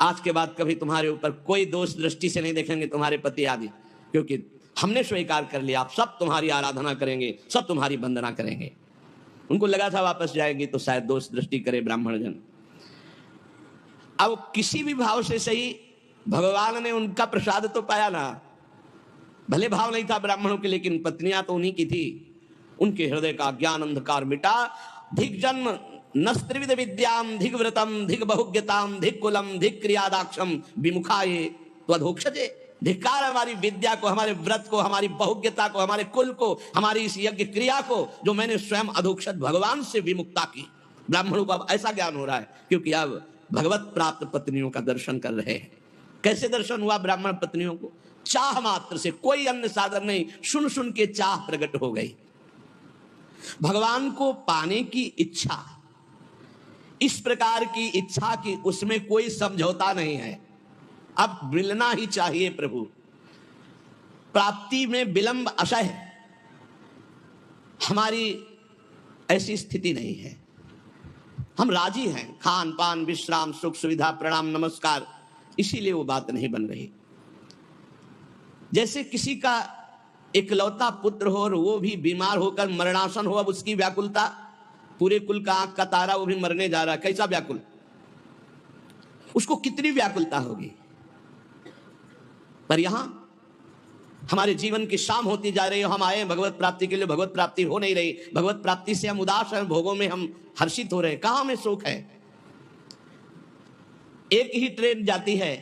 आज के बाद कभी तुम्हारे ऊपर कोई दोष दृष्टि से नहीं देखेंगे तुम्हारे पति आदि, क्योंकि हमने स्वीकार कर लिया, आप सब तुम्हारी आराधना करेंगे, सब तुम्हारी वंदना करेंगे। उनको लगा था वापस जाएगी तो शायद दोष दृष्टि करे ब्राह्मण जन। अब किसी भी भाव से सही भगवान ने उनका प्रसाद तो पाया ना, भले भाव नहीं था ब्राह्मणों के, लेकिन पत्नियां तो उन्हीं की थी। उनके हृदय का ज्ञान अंधकार मिटा। धिक जन्म नस्त्रिविध विद्याम धिक व्रतम धिक बहुज्ञताम धिक कुलम धिक क्रियादाक्षम विमुखाये त्वधोक्षजे। धिक्कार हमारी विद्या को, हमारे व्रत को, हमारी बहुज्ञता को, हमारे कुल को, हमारी इस यज्ञ क्रिया को जो मैंने स्वयं अधोक्षत भगवान से विमुक्ता की। ब्राह्मणों को अब ऐसा ज्ञान हो रहा है क्योंकि अब भगवत प्राप्त पत्नियों का दर्शन कर रहे हैं। कैसे दर्शन हुआ ब्राह्मण पत्नियों को? चाह मात्र से, कोई अन्य साधन नहीं, सुन सुन के चाह प्रकट हो गई। भगवान को पाने की इच्छा, इस प्रकार की इच्छा की उसमें कोई समझौता नहीं है। अब मिलना ही चाहिए प्रभु, प्राप्ति में विलंब असह्य, हमारी ऐसी स्थिति नहीं है। हम राजी हैं, खान पान विश्राम सुख सुविधा प्रणाम नमस्कार, इसीलिए वो बात नहीं बन रही। जैसे किसी का इकलौता पुत्र हो और वो भी बीमार होकर मरणासन हो, अब उसकी व्याकुलता, पूरे कुल का आंख का तारा वो भी मरने जा रहा है, कैसा व्याकुल, उसको कितनी व्याकुलता होगी। पर यहां हमारे जीवन की शाम होती जा रही है, हम आए भगवत प्राप्ति के लिए, भगवत प्राप्ति हो नहीं रही, भगवत प्राप्ति से हम उदास हैं, भोगों में हम हर्षित हो रहे हैं, कहां में सुख है। एक ही ट्रेन जाती है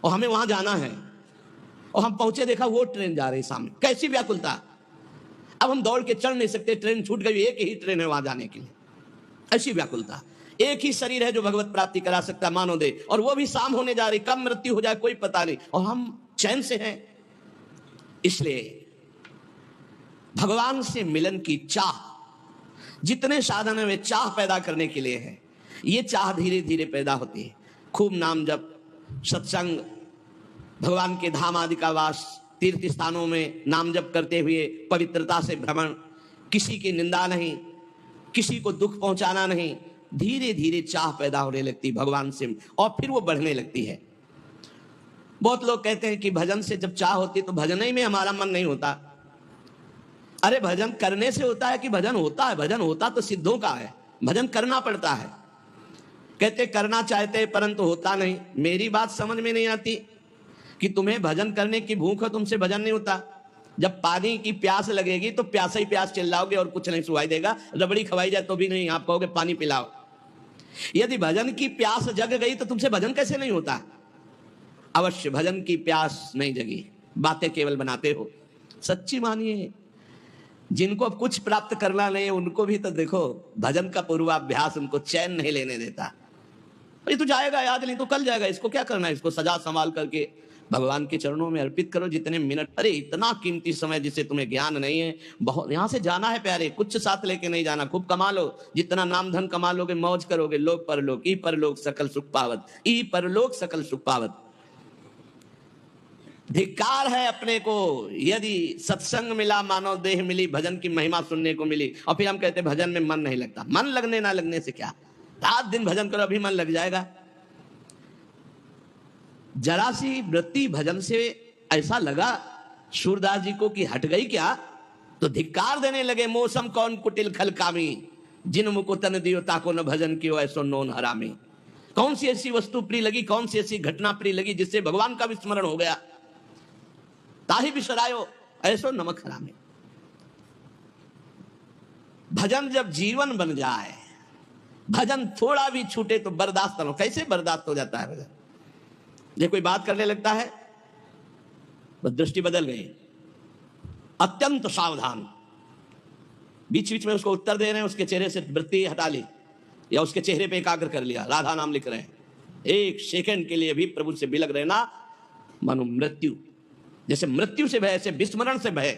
और हमें वहां जाना है, और हम पहुंचे देखा वो ट्रेन जा रही सामने, कैसी व्याकुलता। अब हम दौड़ के चढ़ नहीं सकते, ट्रेन छूट गई, एक ही ट्रेन है वहां जाने के लिए, ऐसी व्याकुलता। एक ही शरीर है जो भगवत प्राप्ति करा सकता है मानो दे, और वो भी शाम होने जा रही, कब मृत्यु हो जाए कोई पता नहीं, और हम चैन से हैं। इसलिए भगवान से मिलन की चाह, जितने साधन है वे चाह पैदा करने के लिए है। ये चाह धीरे धीरे पैदा होती है। खूब नाम जप, सत्संग, भगवान के धाम आदि का वास, तीर्थ स्थानों में नाम जप करते हुए पवित्रता से भ्रमण, किसी की निंदा नहीं, किसी को दुख पहुंचाना नहीं, धीरे धीरे चाह पैदा होने लगती भगवान से, और फिर वो बढ़ने लगती है। बहुत लोग कहते हैं कि भजन से जब चाह होती तो भजन ही में हमारा मन नहीं होता। अरे भजन करने से होता है कि भजन होता है? भजन होता तो सिद्धों का है, भजन करना पड़ता है। कहते करना चाहते परंतु होता नहीं। मेरी बात समझ में नहीं आती कि तुम्हें भजन करने की भूख है, तुमसे भजन नहीं होता। जब पानी की प्यास लगेगी तो प्यासा ही प्यास चिल्लाओगे और कुछ नहीं सुनाई देगा, रबड़ी खवाई जाए तो भी नहीं, आप कहोगे पानी पिलाओ। यदि भजन की प्यास जग गई तो तुमसे भजन कैसे नहीं होता? अवश्य भजन की प्यास नहीं जगी, बातें केवल बनाते हो। सच्ची मानिए, जिनको अब कुछ प्राप्त करना नहीं है उनको भी तो देखो भजन का पूर्वाभ्यास उनको चैन नहीं लेने देता। ये तो जाएगा याद, नहीं तो कल जाएगा, इसको क्या करना है, इसको सजा संभाल करके भगवान के चरणों में अर्पित करो जितने मिनट। अरे इतना कीमती समय जिसे तुम्हें ज्ञान नहीं है, बहुत यहाँ से जाना है प्यारे, कुछ साथ लेके नहीं जाना। खूब कमा लो, जितना नाम धन कमा लोगे मौज करोगे, लोक परलोक, ई परलोक सकल सुख पावत, ई परलोक सकल सुख पावत। धिक्कार है अपने को, यदि सत्संग मिला, मानव देह मिली, भजन की महिमा सुनने को मिली, और फिर हम कहते भजन में मन नहीं लगता। मन लगने ना लगने से क्या, रात दिन भजन करो अभी मन लग जाएगा। जरा सी वृत्ति भजन से ऐसा लगा सूरदास जी को कि हट गई क्या, तो धिक्कार देने लगे। मौसम कौन कुटिल खल कामी, जिन मुको तन दियो ताको न भजन कियो ऐसो नोन हरामी। कौन सी ऐसी वस्तु प्रिय लगी, कौन सी ऐसी घटना प्रिय लगी जिससे भगवान का विस्मरण हो गया। ताही बिसरायो ऐसो नमक हरामी। भजन जब जीवन बन जाए, भजन थोड़ा भी छूटे तो बर्दाश्त करो। कैसे बर्दाश्त हो जाता है भजन? ये कोई बात करने लगता है, बस दृष्टि बदल गई, अत्यंत सावधान, बीच बीच में उसको उत्तर दे रहे हैं, उसके चेहरे से वृत्ति हटा ली या उसके चेहरे पे एकाग्र कर लिया, राधा नाम लिख रहे हैं, एक सेकंड के लिए भी प्रभु से बिलग रहना मानो मृत्यु। जैसे मृत्यु से भय, ऐसे विस्मरण से भय।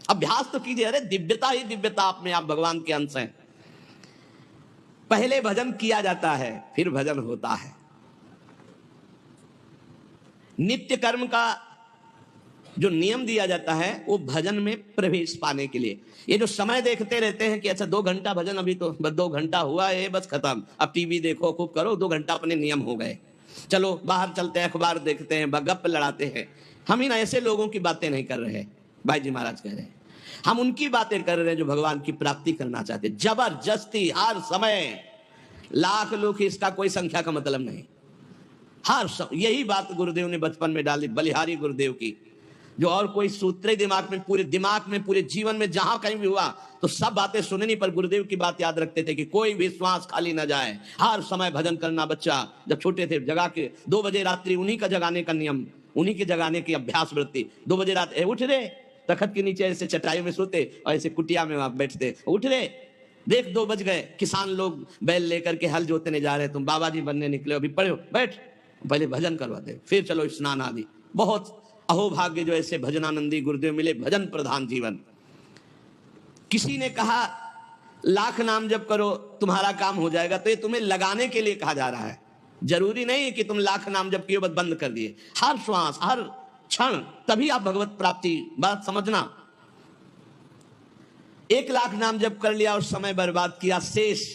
अभ्यास तो कीजिए। अरे दिव्यता ही दिव्यता, आप में आप भगवान के अंश हैं। पहले भजन किया जाता है, फिर भजन होता है। नित्य कर्म का जो नियम दिया जाता है वो भजन में प्रवेश पाने के लिए। ये जो समय देखते रहते हैं कि अच्छा 2 घंटा भजन, अभी तो बस 2 घंटा हुआ है, बस खत्म, अब टीवी देखो खूब करो, 2 घंटा अपने नियम हो गए, चलो बाहर चलते हैं, अखबार देखते हैं, गप लड़ाते हैं। हम इन ऐसे लोगों की बातें नहीं कर रहे, भाई जी महाराज कह रहे हैं, हम उनकी बातें कर रहे हैं जो भगवान की प्राप्ति करना चाहते। जबरदस्ती हर समय, लाख लोग, इसका कोई संख्या का मतलब नहीं, हर यही बात गुरुदेव ने बचपन में डाली, बलिहारी गुरुदेव की, जो और कोई सूत्र दिमाग में, पूरे जीवन में जहां कहीं भी हुआ तो सब बातें सुननी, पर गुरुदेव की बात याद रखते थे कि कोई भी श्वास खाली ना जाए, हर समय भजन करना। बच्चा जब छोटे थे जगा के 2 बजे रात्रि, उन्हीं का जगाने का नियम, उन्हीं के जगाने की अभ्यास वृत्ति। 2 बजे रात उठ रे, तखत के नीचे ऐसे चटाई में सोते और ऐसे कुटिया में वहां बैठते, उठ रे, देख 2 बज गए, किसान लोग बैल लेकर के हल जोतने जा रहे, तुम बाबा जी बनने निकले, अभी पढ़ो, बैठ, पहले भजन करवाते, फिर चलो स्नान आदि। बहुत अहोभाग्य जो ऐसे भजनानंदी गुरुदेव मिले, भजन प्रधान जीवन। किसी ने कहा लाख नाम जप करो तुम्हारा काम हो जाएगा, तो ये तुम्हें लगाने के लिए कहा जा रहा है। जरूरी नहीं कि तुम लाख नाम जप किए बस बंद कर दिए, हर श्वास हर क्षण, तभी आप भगवत प्राप्ति, बात समझना। 1 लाख नाम जप कर लिया और समय बर्बाद किया, शेष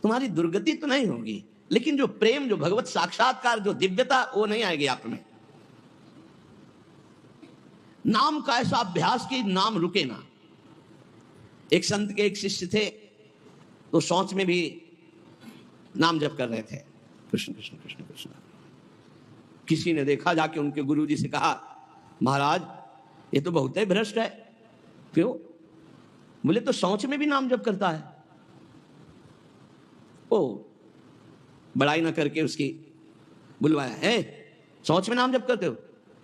तुम्हारी दुर्गति तो नहीं होगी, लेकिन जो प्रेम, जो भगवत साक्षात्कार, जो दिव्यता, वो नहीं आएगी आप में। नाम का ऐसा अभ्यास कि नाम रुके ना। एक संत के एक शिष्य थे, तो शौच में भी नाम जप कर रहे थे, कृष्ण कृष्ण कृष्ण कृष्ण। किसी ने देखा, जाके उनके गुरुजी से कहा, महाराज ये तो बहुत ही भ्रष्ट है। क्यों? बोले तो शौच में भी नाम जप करता है। ओ, बड़ाई ना करके उसकी बुलवाया, है शौच में नाम जप करते हो?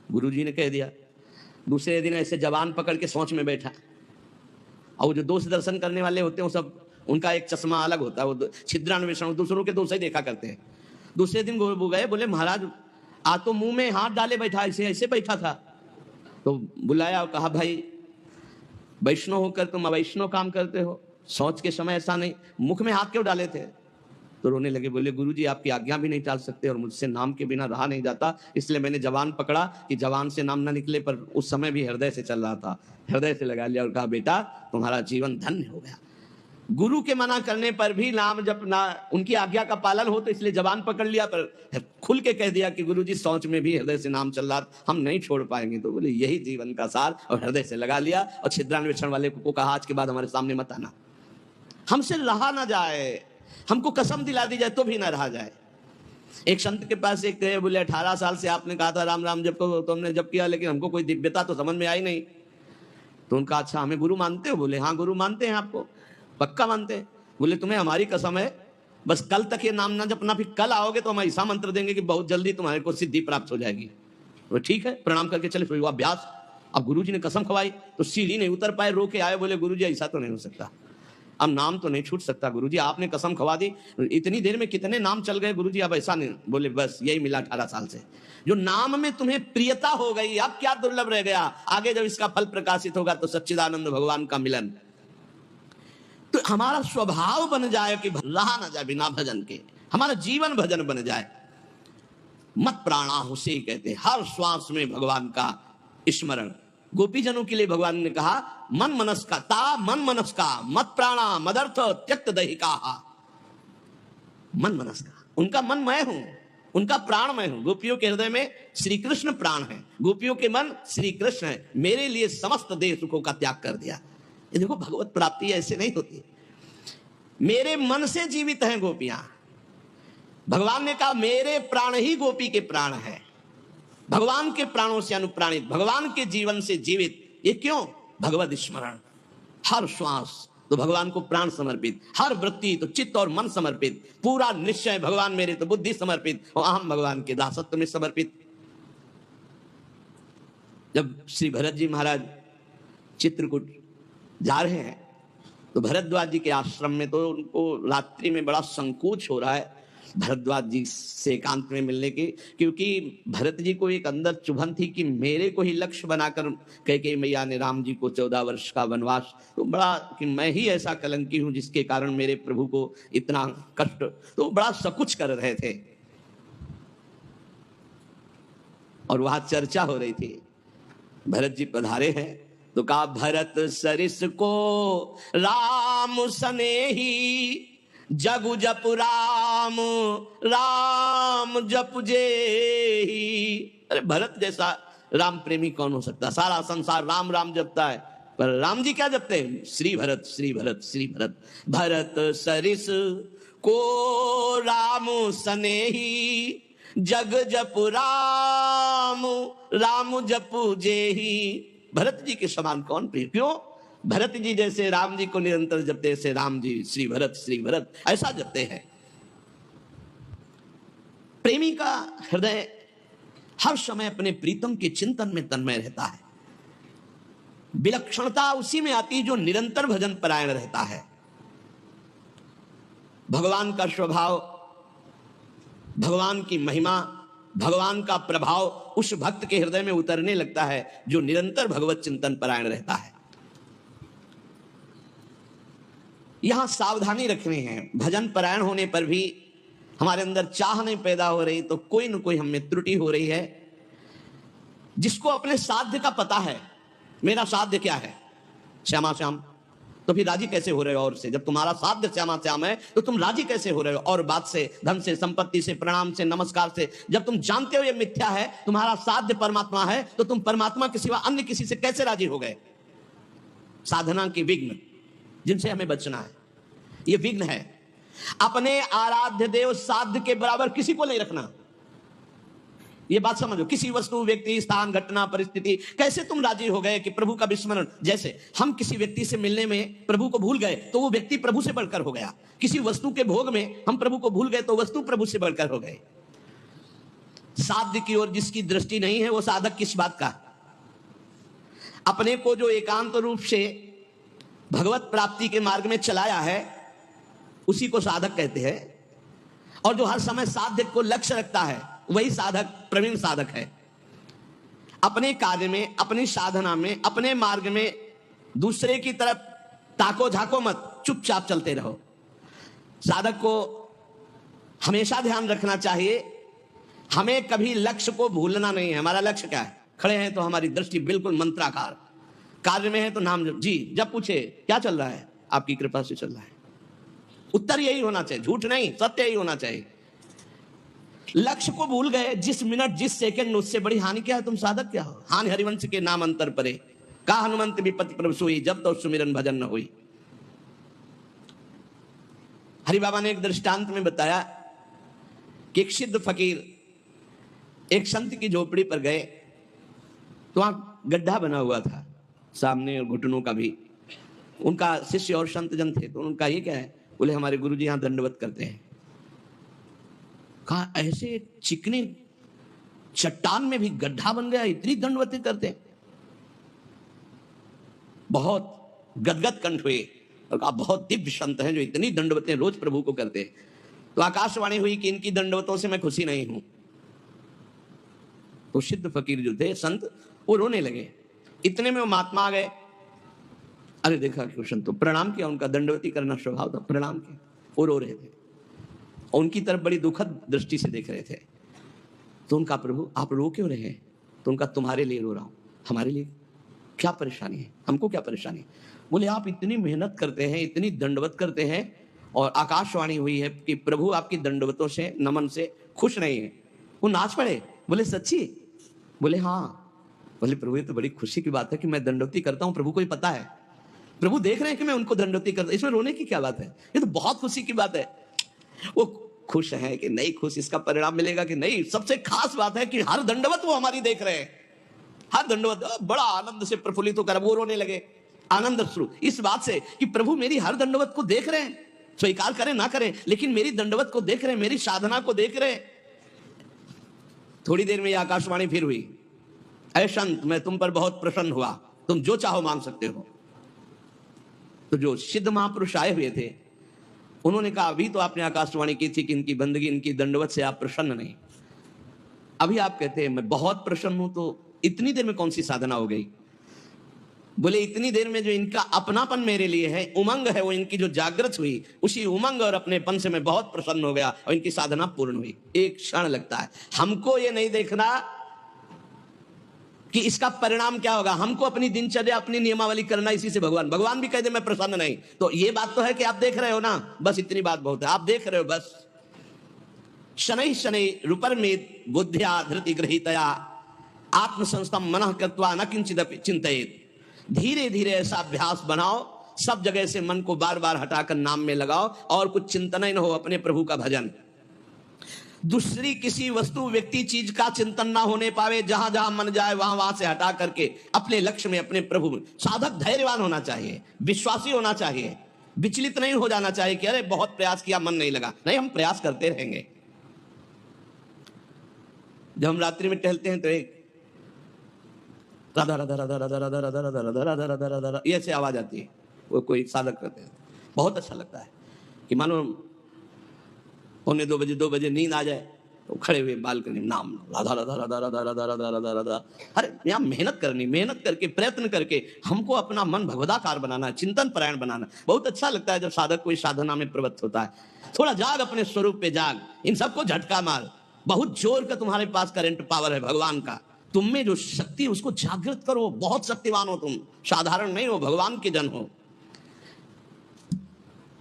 गुरुजी ने कह दिया। दूसरे दिन ऐसे जवान पकड़ के शौच में बैठा, और जो दोष दर्शन करने वाले होते हैं वो सब, उनका एक चश्मा अलग होता है, वो छिद्रान्वेषण, दूसरों के दोष ही देखा करते हैं। दूसरे दिन वो गए, बोले महाराज आ तो मुंह में हाथ डाले बैठा, ऐसे ऐसे बैठा था। तो बुलाया और कहा, भाई वैष्णव होकर तुम अवैष्णव काम करते हो, शौच के समय ऐसा नहीं, मुख में हाथ क्यों डाले थे? तो रोने लगे, बोले गुरुजी आपकी आज्ञा भी नहीं टाल सकते और मुझसे नाम के बिना रहा नहीं जाता, इसलिए मैंने जवान पकड़ा कि जवान से नाम ना निकले, पर उस समय भी हृदय से चल रहा था, हृदय से लगा लिया और कहा बेटा तुम्हारा जीवन धन्य हो गया। गुरु के मना करने पर भी नाम जब ना, उनकी आज्ञा का पालन हो, तो इसलिए जवान पकड़ लिया, पर खुल के कह दिया कि गुरुजी शौच में भी हृदय से नाम चल रहा, हम नहीं छोड़ पाएंगे। तो बोले यही जीवन का सार, और हृदय से लगा लिया। और छिद्रान्वेषण वाले को कहा, आज के बाद हमारे सामने मत आना, हमसे रहा ना जाए, हमको कसम दिला दी जाए तो भी ना रहा जाए। एक संत के पास एक गए, बोले 18 साल से आपने कहा था राम राम जप को, तो हमने जप किया, लेकिन हमको कोई दिव्यता तो समझ में आई नहीं। तो उनका, अच्छा हमें गुरु मानते हो? बोले हाँ गुरु मानते हैं, आपको पक्का मानते हैं? बोले तुम्हें हमारी कसम है, बस कल तक ये नाम ना जपना, फिर कल आओगे तो हम ऐसा मंत्र देंगे कि बहुत जल्दी तुम्हारे को सिद्धि प्राप्त हो जाएगी। तो ठीक है, प्रणाम करके चले, फिर अभ्यास। अब गुरुजी ने कसम खवाई तो सीढ़ी नहीं उतर पाए, रो के आए, बोले गुरुजी ऐसा तो नहीं हो सकता, अब नाम तो नहीं छूट सकता गुरुजी, आपने कसम खवा दी, इतनी देर में कितने नाम चल गए गुरुजी, अब ऐसा नहीं। बोले बस यही मिला 18 साल से, जो नाम में तुम्हें प्रियता हो गई, अब क्या दुर्लभ रह गया, आगे जब इसका फल प्रकाशित होगा तो सच्चिदानंद भगवान का मिलन। तो हमारा स्वभाव बन जाए कि रहा ना जाए बिना भजन के, हमारा जीवन भजन बन जाए। मत प्राणा हुसे कहते, हर श्वास में भगवान का स्मरण। गोपीजनों के लिए भगवान ने कहा, मन मनस का ता, मन मनस का मत प्राणा मदर्थ त्यक्त दहिका। मन मनस का, उनका मन मैं हूं, उनका प्राण मैं हूं। गोपियों के हृदय में श्री कृष्ण प्राण है, गोपियों के मन श्री कृष्ण है, मेरे लिए समस्त देह सुखों का त्याग कर दिया। ये देखो भगवत प्राप्ति ऐसे नहीं होती, मेरे मन से जीवित हैं गोपियां। भगवान ने कहा मेरे प्राण ही गोपी के प्राण है, भगवान के प्राणों से अनुप्राणित, भगवान के जीवन से जीवित। ये क्यों? भगवत स्मरण, हर श्वास तो भगवान को प्राण समर्पित, हर वृत्ति तो चित्त और मन समर्पित, पूरा निश्चय भगवान मेरे तो बुद्धि समर्पित, और अहम भगवान के दासत्व में समर्पित। जब श्री भरत जी महाराज चित्रकूट जा रहे हैं तो भरद्वाज जी के आश्रम में तो उनको रात्रि में बड़ा संकोच हो रहा है, भरद्वाज जी से एकांत में मिलने की, क्योंकि भरत जी को एक अंदर चुभन थी कि मेरे को ही लक्ष्य बनाकर कैकेयी मैया ने राम जी को 14 वर्ष का वनवास, तो बड़ा कि मैं ही ऐसा कलंकी हूं जिसके कारण मेरे प्रभु को इतना कष्ट, तो बड़ा सकुच कर रहे थे। और वहां चर्चा हो रही थी, भरत जी पधारे हैं तो कहा, भरत सरिस को राम सनेही, जगु जप राम राम जप जेही। अरे भरत जैसा राम प्रेमी कौन हो सकता, सारा संसार राम राम जपता है, पर राम जी क्या जपते हैं, श्री भरत श्री भरत श्री भरत। भरत सरिस को राम सनेही, जग जप राम राम जप जेही। भरत जी के समान कौन प्रिय, क्यों, भरत जी जैसे राम जी को निरंतर जपते, ऐसे राम जी श्री भरत ऐसा जपते हैं। प्रेमी का हृदय हर समय अपने प्रीतम के चिंतन में तन्मय रहता है। विलक्षणता उसी में आती है जो निरंतर भजन परायण रहता है। भगवान का स्वभाव, भगवान की महिमा, भगवान का प्रभाव उस भक्त के हृदय में उतरने लगता है जो निरंतर भगवत चिंतन परायण रहता है। यहां सावधानी रखनी है, भजन परायण होने पर भी हमारे अंदर चाह नहीं पैदा हो रही तो कोई न कोई हमें त्रुटि हो रही है। जिसको अपने साध्य का पता है, मेरा साध्य क्या है, श्यामा श्याम, तो फिर राजी कैसे हो रहे हो और से, जब तुम्हारा साध्य श्यामा श्याम है तो तुम राजी कैसे हो रहे हो और बात से, धन से, संपत्ति से, प्रणाम से, नमस्कार से, जब तुम जानते हो ये मिथ्या है, तुम्हारा साध्य परमात्मा है, तो तुम परमात्मा के सिवा अन्य किसी से कैसे राजी हो गए। साधना के विघ्न जिनसे हमें बचना है, ये विघ्न है। अपने आराध्य देव साध्य के बराबर किसी को नहीं रखना, ये बात समझो। किसी वस्तु, व्यक्ति, स्थान, घटना, परिस्थिति, कैसे तुम राजी हो गए कि प्रभु का विस्मरण, जैसे हम किसी व्यक्ति से मिलने में प्रभु को भूल गए तो वो व्यक्ति प्रभु से बढ़कर हो गया। किसी वस्तु के भोग में हम प्रभु को भूल गए तो वस्तु प्रभु से बढ़कर हो गए। साध्य की ओर जिसकी दृष्टि नहीं है वो साधक किस बात का। अपने को जो एकांत रूप से भगवत प्राप्ति के मार्ग में चलाया है उसी को साधक कहते हैं, और जो हर समय साध्य को लक्ष्य रखता है वही साधक, प्रवीण साधक है। अपने कार्य में, अपनी साधना में, अपने मार्ग में दूसरे की तरफ ताको झाको मत, चुपचाप चलते रहो। साधक को हमेशा ध्यान रखना चाहिए, हमें कभी लक्ष्य को भूलना नहीं है। हमारा लक्ष्य क्या है, खड़े हैं तो हमारी दृष्टि बिल्कुल मंत्राकार, कार्य में है तो नाम जी, जब पूछे क्या चल रहा है, आपकी कृपा से चल रहा है, उत्तर यही होना चाहिए, झूठ नहीं, सत्य यही होना चाहिए। लक्ष्य को भूल गए, जिस मिनट जिस सेकंड, उससे बड़ी हानि क्या है, तुम साधक क्या हो। हानि हरिवंश के नाम अंतर परे, का हनुमंत विपत्ति प्रभु सोई, जब तो सुमिरन भजन न हुई। हरि बाबा ने एक दृष्टांत में बताया कि एक सिद्ध फकीर एक संत की झोपड़ी पर गए तो वहां गड्ढा बना हुआ था सामने और घुटनों का भी। उनका शिष्य और संत जन थे, तो उनका ये क्या है, बोले हमारे गुरुजी यहां दंडवत करते हैं। कहा ऐसे चिकने चट्टान में भी गड्ढा बन गया, इतनी दंडवती करते हैं। बहुत गदगद कंठ हुए और कहा बहुत दिव्य संत हैं जो इतनी दंडवतें रोज प्रभु को करते हैं। तो आकाशवाणी हुई कि इनकी दंडवतों से मैं खुशी नहीं हूं। तो सिद्ध फकीर जो थे संत, वो रोने लगे। इतने में वो महात्मा आ गए। अरे देखा क्यों संतो, प्रणाम किया, उनका दंडवती करना स्वभाव था, प्रणाम किया, वो रो रहे थे और उनकी तरफ बड़ी दुखद दृष्टि से देख रहे थे। तो उनका प्रभु आप रो क्यों रहे हैं? तो उनका तुम्हारे लिए रो रहा हूं। हमारे लिए क्या परेशानी है? हमको क्या परेशानी है? बोले आप इतनी मेहनत करते हैं, इतनी दंडवत करते हैं और आकाशवाणी हुई है कि प्रभु आपकी दंडवतों से, नमन से खुश नहीं है। वो नाच पड़े। बोले सच्ची? बोले हाँ। बोले प्रभु ये तो बड़ी खुशी की बात है कि मैं दंडवती करता हूं, प्रभु को ही पता है, प्रभु देख रहे हैं कि मैं उनको दंडवती करता हूं, इसमें रोने की क्या बात है? ये तो बहुत खुशी की बात है। वो खुश है कि नहीं खुश, इसका परिणाम मिलेगा कि नहीं, सबसे खास बात है कि हर दंडवत वो हमारी देख रहे हैं, हर दंडवत बड़ा आनंद से प्रफुल्लित होकर वो रोने लगे। आनंद अश्रु इस बात से कि प्रभु मेरी हर दंडवत को देख रहे हैं, स्वीकार करें ना करें, लेकिन मेरी दंडवत को देख रहे हैं, मेरी साधना को देख रहे हैं। थोड़ी देर में यह आकाशवाणी फिर हुई, ऐ संत मैं तुम पर बहुत प्रसन्न हुआ, तुम जो चाहो मांग सकते हो। तो जो सिद्ध महापुरुष आए हुए थे उन्होंने कहा अभी तो आपने आकाशवाणी की थी कि इनकी बंदगी, इनकी दंडवत से आप प्रसन्न नहीं, अभी आप कहते हैं मैं बहुत प्रसन्न हूं, तो इतनी देर में कौन सी साधना हो गई? बोले इतनी देर में जो इनका अपनापन मेरे लिए है, उमंग है, वो इनकी जो जागृत हुई, उसी उमंग और अपनेपन से मैं बहुत प्रसन्न हो गया और इनकी साधना पूर्ण हुई। एक क्षण लगता है। हमको ये नहीं देखना कि इसका परिणाम क्या होगा, हमको अपनी दिनचर्या, अपनी नियमावली करना, इसी से भगवान भी कह दे मैं प्रसन्न नहीं, तो ये बात तो है कि आप देख रहे हो ना, बस इतनी बात बहुत है, आप देख रहे हो बस। शनै शनै रूपरमेत बुद्ध्या धृति गृहीतया आत्मसंस्थम मनः कृत्वा न किंचिदपि चिंतयेत। धीरे धीरे ऐसा अभ्यास बनाओ, सब जगह से मन को बार बार हटाकर नाम में लगाओ और कुछ चिंतन ही न हो, अपने प्रभु का भजन। दूसरी किसी वस्तु, व्यक्ति, चीज का चिंतन ना होने पावे, जहां जहां मन जाए वहां वहां से हटा करके अपने लक्ष्य में, अपने प्रभु में। साधक धैर्यवान होना चाहिए, विश्वासी होना चाहिए, विचलित नहीं हो जाना चाहिए कि अरे बहुत प्रयास किया मन नहीं लगा। नहीं, हम प्रयास करते रहेंगे। जब हम रात्रि में टहलते हैं तो एक राधा राधा राधा राधा राधा राधा राधा राधा राधा राधा राधा राधा ये ऐसे आवाज आती है, वो कोई साधक करते हैं, बहुत अच्छा लगता है कि मानो 1:45 2 बजे नींद आ जाए तो खड़े हुए बालकनी में नाम राधा राधा राधा राधा राधा राधा राधा राधा। अरे यहाँ मेहनत करनी, मेहनत करके प्रयत्न करके हमको अपना मन भगवदाकार बनाना है, चिंतन परायण बनाना। बहुत अच्छा लगता है जब साधक कोई साधना में प्रवृत्त होता है। थोड़ा जाग, अपने स्वरूप पे जाग, इन सबको झटका मार। बहुत जोर का तुम्हारे पास करंट पावर है भगवान का, तुम में जो शक्ति उसको जागृत करो। बहुत शक्तिवान हो तुम, साधारण नहीं हो, भगवान के जन हो।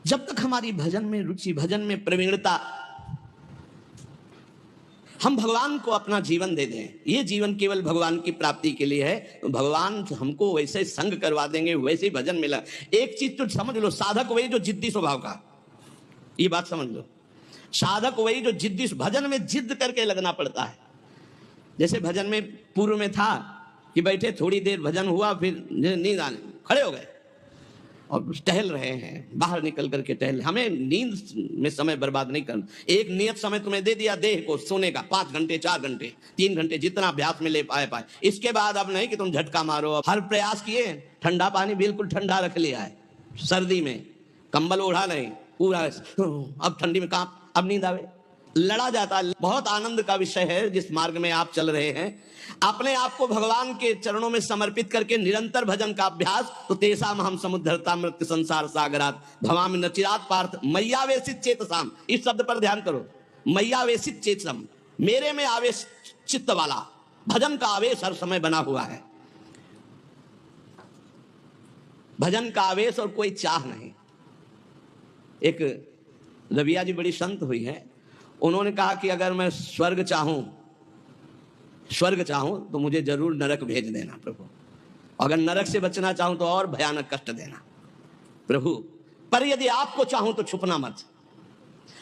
जब तक हमारी भजन में रुचि, भजन में प्रवीणता, हम भगवान को अपना जीवन दे दें, ये जीवन केवल भगवान की प्राप्ति के लिए है, तो भगवान हमको वैसे संग करवा देंगे, वैसे ही भजन मिला। एक चीज तो समझ लो, साधक वही जो जिद्दी स्वभाव का, ये बात समझ लो, साधक वही जो जिद्दी, भजन में जिद करके लगना पड़ता है। जैसे भजन में पूर्व में था कि बैठे, थोड़ी देर भजन हुआ, फिर नींद आने, खड़े हो गए और टहल रहे हैं, बाहर निकल करके टहल। हमें नींद में समय बर्बाद नहीं करना। एक नियत समय तुम्हें दे दिया देह को सोने का, 5 घंटे 4 घंटे 3 घंटे, जितना अभ्यास में ले पाए। इसके बाद अब नहीं कि तुम झटका मारो। हर प्रयास किए, ठंडा पानी बिल्कुल ठंडा रख लिया है, सर्दी में कंबल ओढ़ा नहीं, पूरा अब ठंडी में कहाँ अब नींद आवे, लड़ा जाता है। बहुत आनंद का विषय है जिस मार्ग में आप चल रहे हैं, अपने आप को भगवान के चरणों में समर्पित करके निरंतर भजन का अभ्यास। तो तेसाम हम समुद्धरता मृत्यु संसार सागरात भवामि न चिरात पार्थ मय्यावेशित चेतसाम। इस शब्द पर ध्यान करो, मय्यावेशित चेतसम, मेरे में आवेश चित्त वाला। भजन का आवेश हर समय बना हुआ है, भजन का आवेश और कोई चाह नहीं। एक रबिया जी बड़ी संत हुई है, उन्होंने कहा कि अगर मैं स्वर्ग चाहूं तो मुझे जरूर नरक भेज देना प्रभु, अगर नरक से बचना चाहूं तो और भयानक कष्ट देना प्रभु, पर यदि आपको चाहूं तो छुपना मत।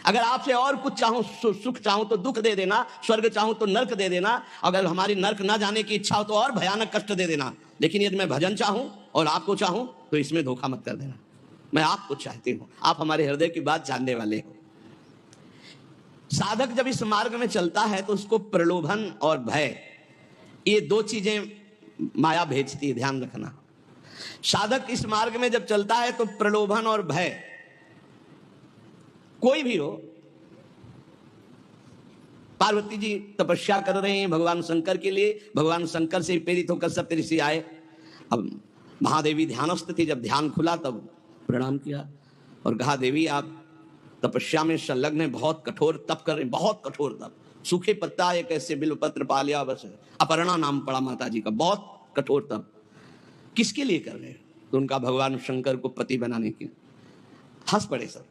अगर आपसे और कुछ चाहूं, सुख चाहूं तो दुख दे देना, स्वर्ग चाहूं तो नरक दे देना, अगर हमारी नरक ना जाने की इच्छा हो तो और भयानक कष्ट दे देना। लेकिन यदि मैं भजन चाहूं और आपको चाहूं तो इसमें धोखा मत कर देना। मैं आपको चाहती हूं, आप हमारे हृदय की बात जानने वाले हो। साधक जब इस मार्ग में चलता है तो उसको प्रलोभन और भय, ये 2 चीजें माया भेजती है, ध्यान रखना। साधक इस मार्ग में जब चलता है तो प्रलोभन और भय, कोई भी हो। पार्वती जी तपस्या कर रहे हैं भगवान शंकर के लिए, भगवान शंकर से प्रेरित होकर सप्त ऋषि आए। अब महादेवी ध्यानस्थ थी, जब ध्यान खुला तब प्रणाम किया और कहा देवी आप तपस्या में संलग्न है, बहुत कठोर तप कर रहे हैं, बहुत कठोर तप, सूखे पत्ता एक ऐसे बिल्वपत्र पा लिया, बस अपर्णा नाम पड़ा माता जी का, बहुत कठोर तप किसके लिए कर रहे हैं? तो उनका भगवान शंकर को पति बनाने के। हंस पड़े सब,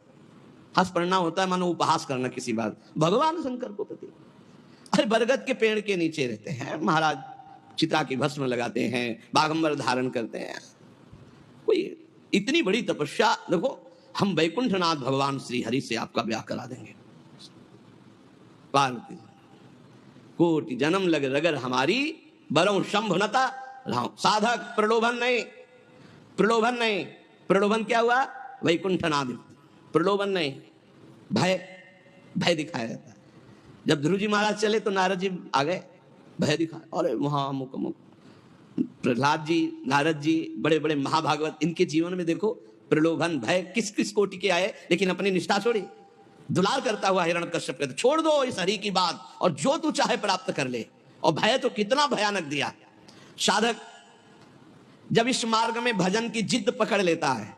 हंस पड़ना होता है मानो उपहास करना किसी बात, भगवान शंकर को पति। अरे बरगद के पेड़ के नीचे रहते हैं महाराज, चिता की भस्म लगाते हैं, बागंबर धारण करते हैं, कोई इतनी बड़ी तपस्या। देखो हम वैकुंठनाथ भगवान श्री हरि से आपका ब्याह करा देंगे। पार्वती कोटि जन्म लग रगर हमारी बरौ शंभुनता राम। साधक प्रलोभन नहीं, प्रलोभन नहीं। प्रलोभन क्या हुआ? वैकुंठनाथ, प्रलोभन नहीं, भय, भय दिखाया जाता है। जब ध्रुव जी महाराज चले तो नारद जी आ गए, भय दिखाया, अरे वहां अमुक अमुक। प्रहलाद जी, नारद जी, बड़े बड़े महाभागवत, इनके जीवन में देखो प्रलोभन, भय किस किस कोटि के आए, लेकिन अपनी निष्ठा छोड़ी। दुलार करता हुआ हिरण्यकश्यप कहते छोड़ दो इस हरि की बात और जो तू चाहे प्राप्त कर ले। और भय तो कितना भयानक दिया। साधक जब इस मार्ग में भजन की जिद पकड़ लेता है,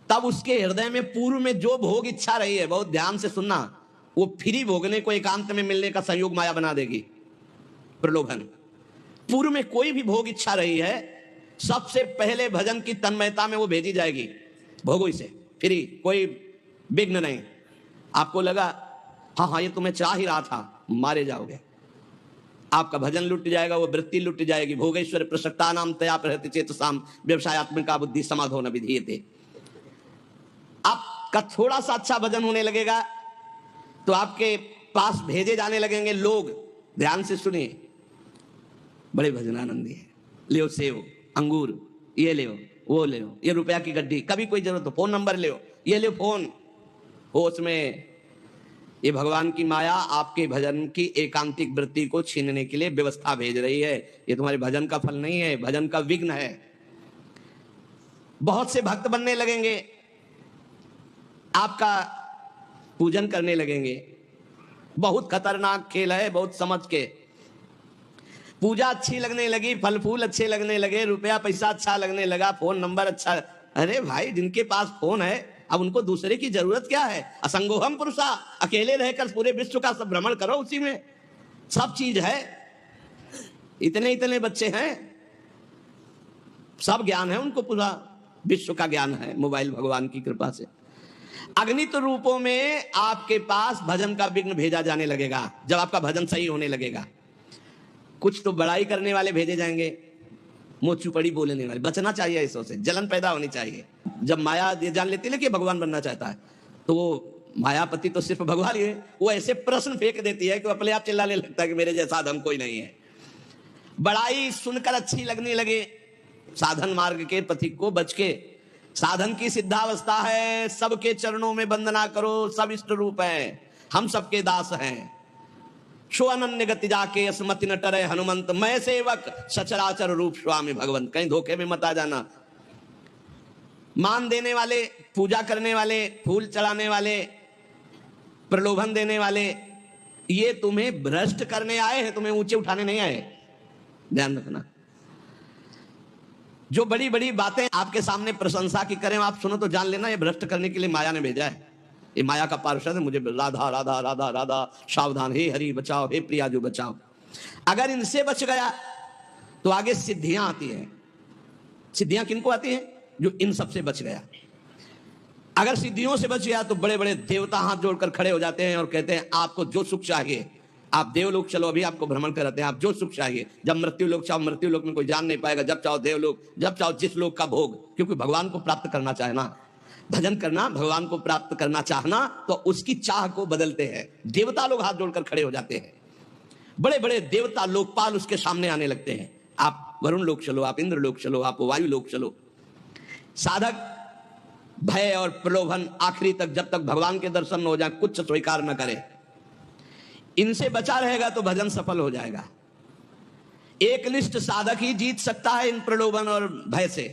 तब उसके हृदय में पूर्व में जो भोग इच्छा रही है, बहुत ध्यान से सुनना, वो फ्री भोगने को एकांत में मिलने का संयोग माया बना देगी। प्रलोभन, पूर्व में कोई भी भोग इच्छा रही है, सबसे पहले भजन की तन्मयता में वो भेजी जाएगी। भोगो इसे, फ्री, कोई विघ्न नहीं। आपको लगा हाँ हाँ ये तुम्हें चाह ही रहा था, मारे जाओगे। आपका भजन लुट जाएगा, वो वृत्ति लुट जाएगी। भोगेश्वर प्रसक्ता नाम तया प्रहति चेतसाम व्यवसायत्मिका बुद्धि समाधो न विधीयते। आपका थोड़ा सा अच्छा भजन होने लगेगा तो आपके पास भेजे जाने लगेंगे लोग। ध्यान से सुनिए, बड़े भजनानंदी है, ले सेव अंगूर, ये ले वो ले, ये रुपया की गड्डी, कभी कोई जरूरत हो फोन नंबर ले, ये ले फोन हो। उसमें ये भगवान की माया आपके भजन की एकांतिक वृत्ति को छीनने के लिए व्यवस्था भेज रही है। ये तुम्हारे भजन का फल नहीं है, भजन का विघ्न है। बहुत से भक्त बनने लगेंगे, आपका पूजन करने लगेंगे। बहुत खतरनाक खेल है, बहुत समझ के। पूजा अच्छी लगने लगी, फल फूल अच्छे लगने लगे, रुपया पैसा अच्छा लगने लगा, फोन नंबर अच्छा। अरे भाई, जिनके पास फोन है अब उनको दूसरे की जरूरत क्या है? असंगोहम पुरुषा, अकेले रहकर पूरे विश्व का सब भ्रमण करो, उसी में सब चीज है। इतने इतने बच्चे हैं, सब ज्ञान है उनको, पूरा विश्व का ज्ञान है मोबाइल भगवान की कृपा से। अगणित रूपों में आपके पास भजन का विघ्न भेजा जाने लगेगा जब आपका भजन सही होने लगेगा। कुछ तो बड़ाई करने वाले भेजे जाएंगे, मुंह चुपड़ी बोलने वाले। बचना चाहिए इसों से, जलन पैदा होनी चाहिए। जब माया ये जान लेती है ना कि भगवान बनना चाहता है, तो वो मायापति तो सिर्फ भगवान ही है, वो ऐसे प्रश्न फेंक देती है कि अपने आप चिल्लाने लगता है कि मेरे जैसा धम कोई नहीं है। बड़ाई सुनकर अच्छी लगने लगे, साधन मार्ग के पथिक को बच के। साधन की सिद्धावस्था है, सबके चरणों में वंदना करो, सब इष्ट रूप है, हम सबके दास हैं। शो अनन्य गति जाके असमति न टरे हनुमंत, मैं सेवक सचराचर रूप स्वामी भगवंत। कहीं धोखे में मत आ जाना। मान देने वाले, पूजा करने वाले, फूल चढ़ाने वाले, प्रलोभन देने वाले, ये तुम्हें भ्रष्ट करने आए हैं, तुम्हें ऊंचे उठाने नहीं आए। ध्यान रखना। जो बड़ी बड़ी बातें आपके सामने प्रशंसा की करें, आप सुनो तो जान लेना ये भ्रष्ट करने के लिए माया ने भेजा है। ये माया का पार्षद है। मुझे राधा राधा राधा राधा, सावधान, हे हरि बचाओ, हे प्रिया जो बचाओ। अगर इनसे बच गया तो आगे सिद्धियां आती हैं। सिद्धियां किनको आती हैं? जो इन सब से बच गया। अगर सिद्धियों से बच गया तो बड़े बड़े देवता हाथ जोड़कर खड़े हो जाते हैं और कहते हैं आपको जो सुख चाहिए, आप देवलोक चलो, अभी आपको भ्रमण कराते हैं, आप जो सुख चाहिए। जब मृत्यु लोक चाहो, मृत्यु लोक में कोई जान नहीं पाएगा। जब चाहो देवलोक, जब चाहो जिस लोक का भोग, क्योंकि भगवान को प्राप्त करना चाहना, भजन करना, भगवान को प्राप्त करना चाहना, तो उसकी चाह को बदलते हैं। देवता लोग हाथ जोड़कर खड़े हो जाते हैं। बड़े बड़े देवता लोकपाल उसके सामने आने लगते हैं। आप वरुण लोक चलो, आप इंद्र लोक चलो, आप वायु लोक चलो। साधक भय और प्रलोभन आखिरी तक, जब तक भगवान के दर्शन न हो जाए, कुछ स्वीकार न करे, इनसे बचा रहेगा तो भजन सफल हो जाएगा। एकनिष्ठ साधक ही जीत सकता है इन प्रलोभन और भय से।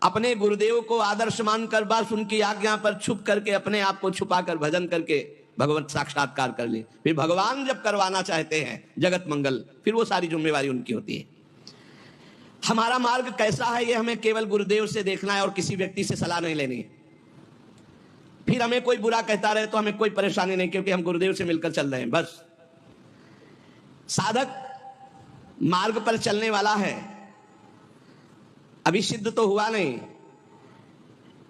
अपने गुरुदेव को आदर्श मानकर, बस उनकी आज्ञा पर छुप करके, अपने आप को छुपाकर भजन करके भगवत साक्षात्कार कर ले। फिर भगवान जब करवाना चाहते हैं जगत मंगल, फिर वो सारी जिम्मेवारी उनकी होती है। हमारा मार्ग कैसा है ये हमें केवल गुरुदेव से देखना है और किसी व्यक्ति से सलाह नहीं लेनी है। फिर हमें कोई बुरा कहता रहे तो हमें कोई परेशानी नहीं, क्योंकि हम गुरुदेव से मिलकर चल रहे हैं। बस साधक मार्ग पर चलने वाला है, अभी सिद्ध तो हुआ नहीं,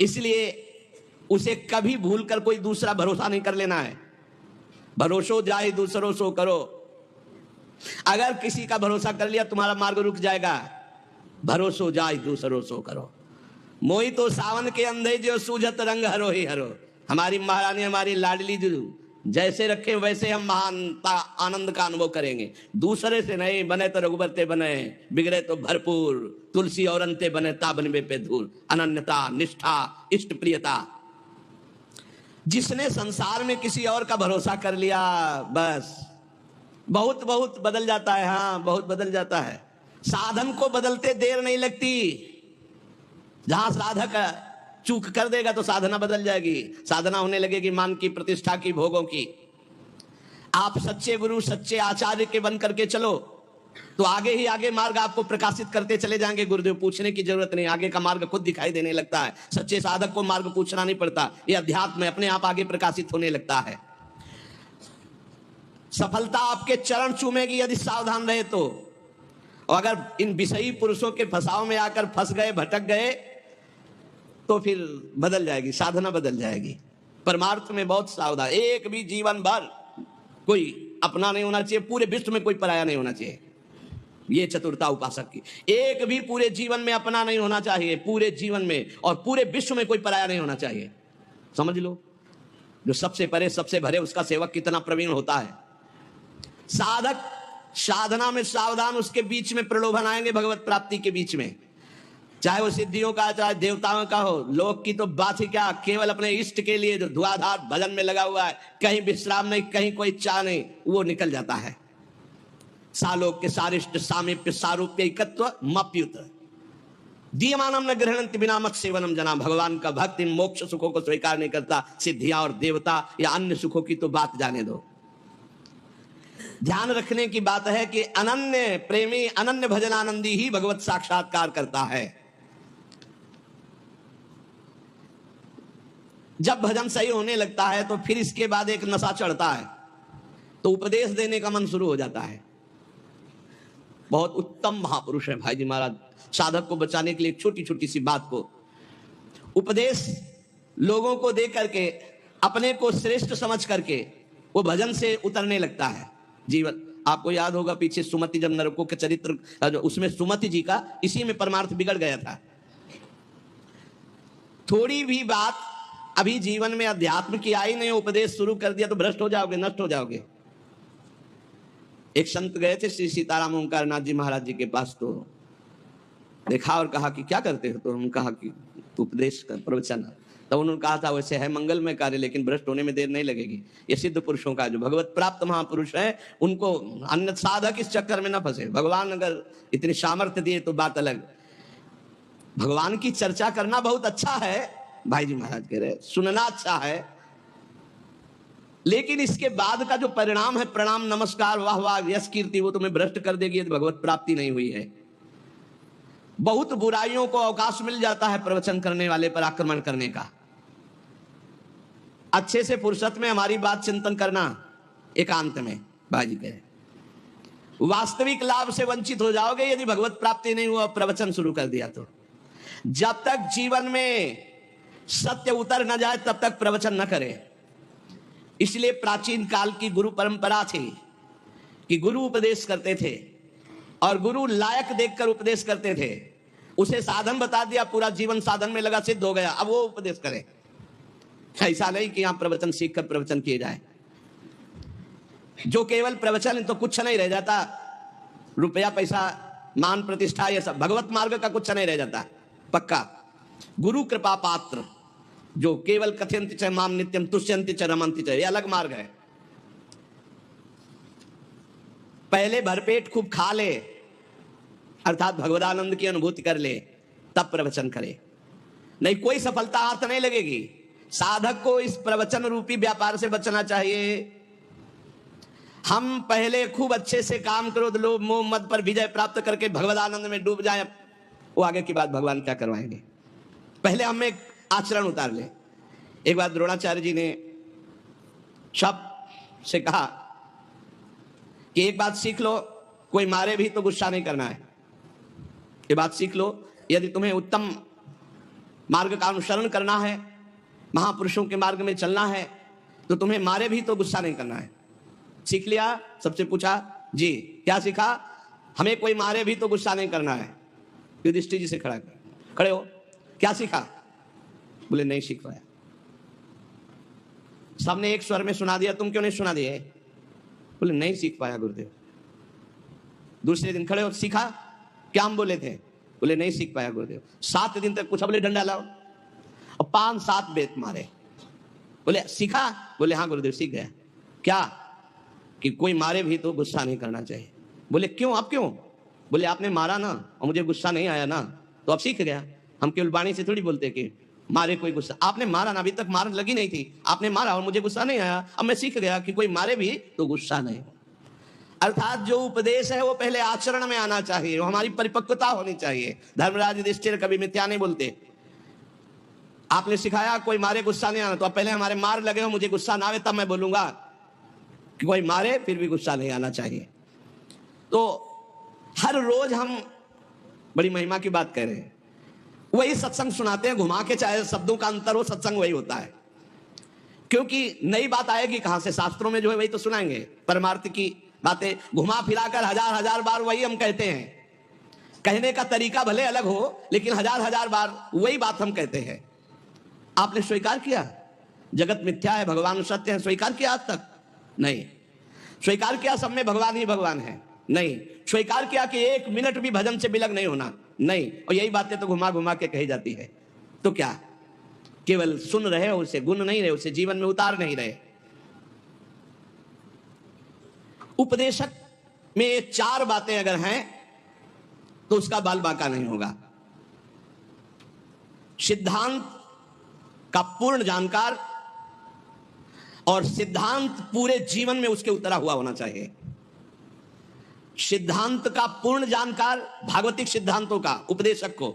इसलिए उसे कभी भूल कर कोई दूसरा भरोसा नहीं कर लेना है। भरोसो जाए दूसरों सो करो। अगर किसी का भरोसा कर लिया तुम्हारा मार्ग रुक जाएगा। भरोसो जाए दूसरों सो करो। मोई तो सावन के अंधे जो सूझत रंग हरो ही हरो। हमारी महारानी, हमारी लाडली जो जैसे रखे वैसे हम महानता आनंद का अनुभव करेंगे। दूसरे से नहीं, बने तो रघुबरते बने, बिगड़े तो भरपूर, तुलसी और अंते बने ताबनबे पे धूल। अनन्यता, निष्ठा, इष्ट प्रियता। जिसने संसार में किसी और का भरोसा कर लिया, बस बहुत बहुत बदल जाता है। हाँ, बहुत बदल जाता है। साधन को बदलते देर नहीं लगती। जहां साधक चूक कर देगा तो साधना बदल जाएगी, साधना होने लगेगी मान की, प्रतिष्ठा की, भोगों की। आप सच्चे गुरु, सच्चे आचार्य के बन करके चलो तो आगे ही आगे मार्ग आपको प्रकाशित करते चले जाएंगे। गुरुदेव पूछने की जरूरत नहीं, आगे का मार्ग खुद दिखाई देने लगता है। सच्चे साधक को मार्ग पूछना नहीं पड़ता, यह अध्यात्म में अपने आप आगे प्रकाशित होने लगता है। सफलता आपके चरण चूमेगी यदि सावधान रहे तो। और अगर इन विषयी पुरुषों के फसाव में आकर फंस गए, भटक गए, तो फिर बदल जाएगी, साधना बदल जाएगी। परमार्थ में बहुत सावधान, एक भी जीवन भर कोई अपना नहीं होना चाहिए, पूरे विश्व में कोई पराया नहीं होना चाहिए। ये चतुरता उपासक की, एक भी पूरे जीवन में अपना नहीं होना चाहिए, पूरे जीवन में और पूरे विश्व में कोई पराया नहीं होना चाहिए। समझ लो, जो सबसे परे सबसे भरे उसका सेवक कितना प्रवीण होता है। साधक साधना में सावधान, उसके बीच में प्रलोभन आएंगे भगवत प्राप्ति के बीच में, चाहे वो सिद्धियों का चाहे देवताओं का हो। लोक की तो बात ही क्या, केवल अपने इष्ट के लिए जो धुआधार भजन में लगा हुआ है, कहीं विश्राम नहीं, कहीं कोई चाह नहीं, वो निकल जाता है। सालोक के सारिष्ट सामीप्य सारूप्य एकत्व मप्युत दीयमानम न ग्रहणंति बिना मत सेवनम जना। भगवान का भक्त इन मोक्ष सुखों को स्वीकार नहीं करता, सिद्धियां और देवता या अन्य सुखों की तो बात जाने दो। ध्यान रखने की बात है कि अनन्य प्रेमी, अनन्य भजनानंदी ही भगवत साक्षात्कार करता है। जब भजन सही होने लगता है तो फिर इसके बाद एक नशा चढ़ता है, तो उपदेश देने का मन शुरू हो जाता है। बहुत उत्तम महापुरुष है भाई जी महाराज, साधक को बचाने के लिए छोटी छोटी सी बात को उपदेश लोगों को दे करके अपने को श्रेष्ठ समझ करके वो भजन से उतरने लगता है। जीवन आपको याद होगा पीछे सुमति जब नरकों के चरित्र, उसमें सुमति जी का इसी में परमार्थ बिगड़ गया था। थोड़ी भी बात अभी जीवन में अध्यात्म की आई नहीं, उपदेश शुरू कर दिया तो भ्रष्ट हो जाओगे, नष्ट हो जाओगे। एक संत गए थे श्री सीताराम ओंकार नाथ जी महाराज जी के पास, तो देखा और कहा कि क्या करते हो? तो उन्होंने कहा कि उपदेश कर, प्रवचन। तो उन्होंने कहा था वैसे है मंगलमय कार्य, लेकिन भ्रष्ट होने में देर नहीं लगेगी। ये सिद्ध पुरुषों का, जो भगवत प्राप्त महापुरुष है, उनको अन्य साधक इस चक्कर में ना फंसे। भगवान अगर इतनी सामर्थ्य दिए तो बात अलग। भगवान की चर्चा करना बहुत अच्छा है, भाई जी महाराज कह रहे, सुनना अच्छा है, लेकिन इसके बाद का जो परिणाम है, प्रणाम नमस्कार वाह वाह यश कीर्ति, वो तुम्हें भ्रष्ट कर देगी यदि भगवत प्राप्ति नहीं हुई है। बहुत बुराइयों को अवकाश मिल जाता है प्रवचन करने वाले पर आक्रमण करने का। अच्छे से फुर्सत में हमारी बात चिंतन करना, एकांत में, भाई कह रहे वास्तविक लाभ से वंचित हो जाओगे यदि भगवत प्राप्ति नहीं हुआ, प्रवचन शुरू कर दिया तो। जब तक जीवन में सत्य उतर न जाए तब तक प्रवचन न करे। इसलिए प्राचीन काल की गुरु परंपरा थी कि गुरु उपदेश करते थे और गुरु लायक देखकर उपदेश करते थे। उसे साधन बता दिया, पूरा जीवन साधन में लगा, सिद्ध हो गया, अब वो उपदेश करे। ऐसा नहीं कि यहां प्रवचन सीखकर प्रवचन किए जाए। जो केवल प्रवचन तो कुछ नहीं रह जाता, रुपया पैसा मान प्रतिष्ठा ये सब, भगवत मार्ग का कुछ नहीं रह जाता पक्का। गुरु कृपा पात्र जो केवल कथयन्ति च माम नित्यम तुष्यन्ति च रमन्ति च, ये अलग मार्ग है। पहले भरपेट खूब खा ले, अर्थात भगवदानंद की अनुभूति कर ले, तब प्रवचन करे, नहीं कोई सफलता हाथ नहीं लगेगी। साधक को इस प्रवचन रूपी व्यापार से बचना चाहिए। हम पहले खूब अच्छे से काम करो, लोभ मोह मद पर विजय प्राप्त करके भगवदानंद में डूब जाए, वो आगे की बात भगवान क्या करवाएंगे। पहले हमें आचरण उतार ले। एक बार द्रोणाचार्य जी ने शप से कहा कि एक बात सीख लो, कोई मारे भी तो गुस्सा नहीं करना है। ये बात सीख लो, यदि तुम्हें उत्तम मार्ग का अनुसरण करना है, महापुरुषों के मार्ग में चलना है, तो तुम्हें मारे भी तो गुस्सा नहीं करना है। सीख लिया? सबसे पूछा जी क्या सीखा? हमें कोई मारे भी तो गुस्सा नहीं करना है। युधिष्ठिर जी से खड़े हो, क्या सीखा? बोले नहीं सीख पाया। सबने एक स्वर में सुना दिया, तुम क्यों नहीं सुना दिए? बोले नहीं सीख पाया गुरुदेव। दूसरे दिन खड़े हो, सीखा? क्या हम बोले थे? बोले नहीं सीख पाया गुरुदेव। 7 दिन तक पूछा, बोले डंडा लाओ, और 5-7 बेत मारे। बोले सीखा? बोले हाँ गुरुदेव सीख गया। क्या? कि कोई मारे भी तो गुस्सा नहीं करना चाहिए। बोले क्यों? अब क्यों? बोले आपने मारा ना और मुझे गुस्सा नहीं आया ना, तो अब सीख गया। हम केवल वाणी से थोड़ी बोलते कि मारे कोई गुस्सा, आपने मारा ना, अभी तक मार लगी नहीं थी, आपने मारा और मुझे गुस्सा नहीं आया, अब मैं सीख गया कि कोई मारे भी तो गुस्सा नहीं। अर्थात जो उपदेश है वो पहले आचरण में आना चाहिए, वो हमारी परिपक्वता होनी चाहिए। धर्मराज युधिष्ठिर कभी मिथ्या नहीं बोलते। आपने सिखाया कोई मारे गुस्सा नहीं आना, तो अब पहले हमारे मार लगे हो, मुझे गुस्सा ना आवे तब मैं बोलूंगा कि कोई मारे फिर भी गुस्सा नहीं आना चाहिए। तो हर रोज हम बड़ी महिमा की बात कह रहे हैं, वही सत्संग सुनाते हैं घुमा के, चाहे शब्दों का अंतर हो, सत्संग वही होता है। क्योंकि नई बात आएगी कहां से, शास्त्रों में जो है वही तो सुनाएंगे, परमार्थ की बातें घुमा फिराकर हजार हजार बार वही हम कहते हैं। कहने का तरीका भले अलग हो, लेकिन हजार हजार बार वही बात हम कहते हैं। आपने स्वीकार किया जगत मिथ्या है, भगवान सत्य है, स्वीकार किया आज तक? नहीं। स्वीकार किया सब में भगवान ही भगवान है? नहीं। स्वीकार किया कि एक मिनट भी भजन से विलग नहीं होना? नहीं। और यही बातें तो घुमा घुमा के कही जाती है। तो क्या केवल सुन रहे हो, उसे गुण नहीं रहे, उसे जीवन में उतार नहीं रहे? उपदेशक में ये चार बातें अगर हैं तो उसका बाल बांका नहीं होगा। सिद्धांत का पूर्ण जानकार और सिद्धांत पूरे जीवन में उसके उतरा हुआ होना चाहिए। सिद्धांत का पूर्ण जानकार भागवतिक सिद्धांतों का उपदेशक को,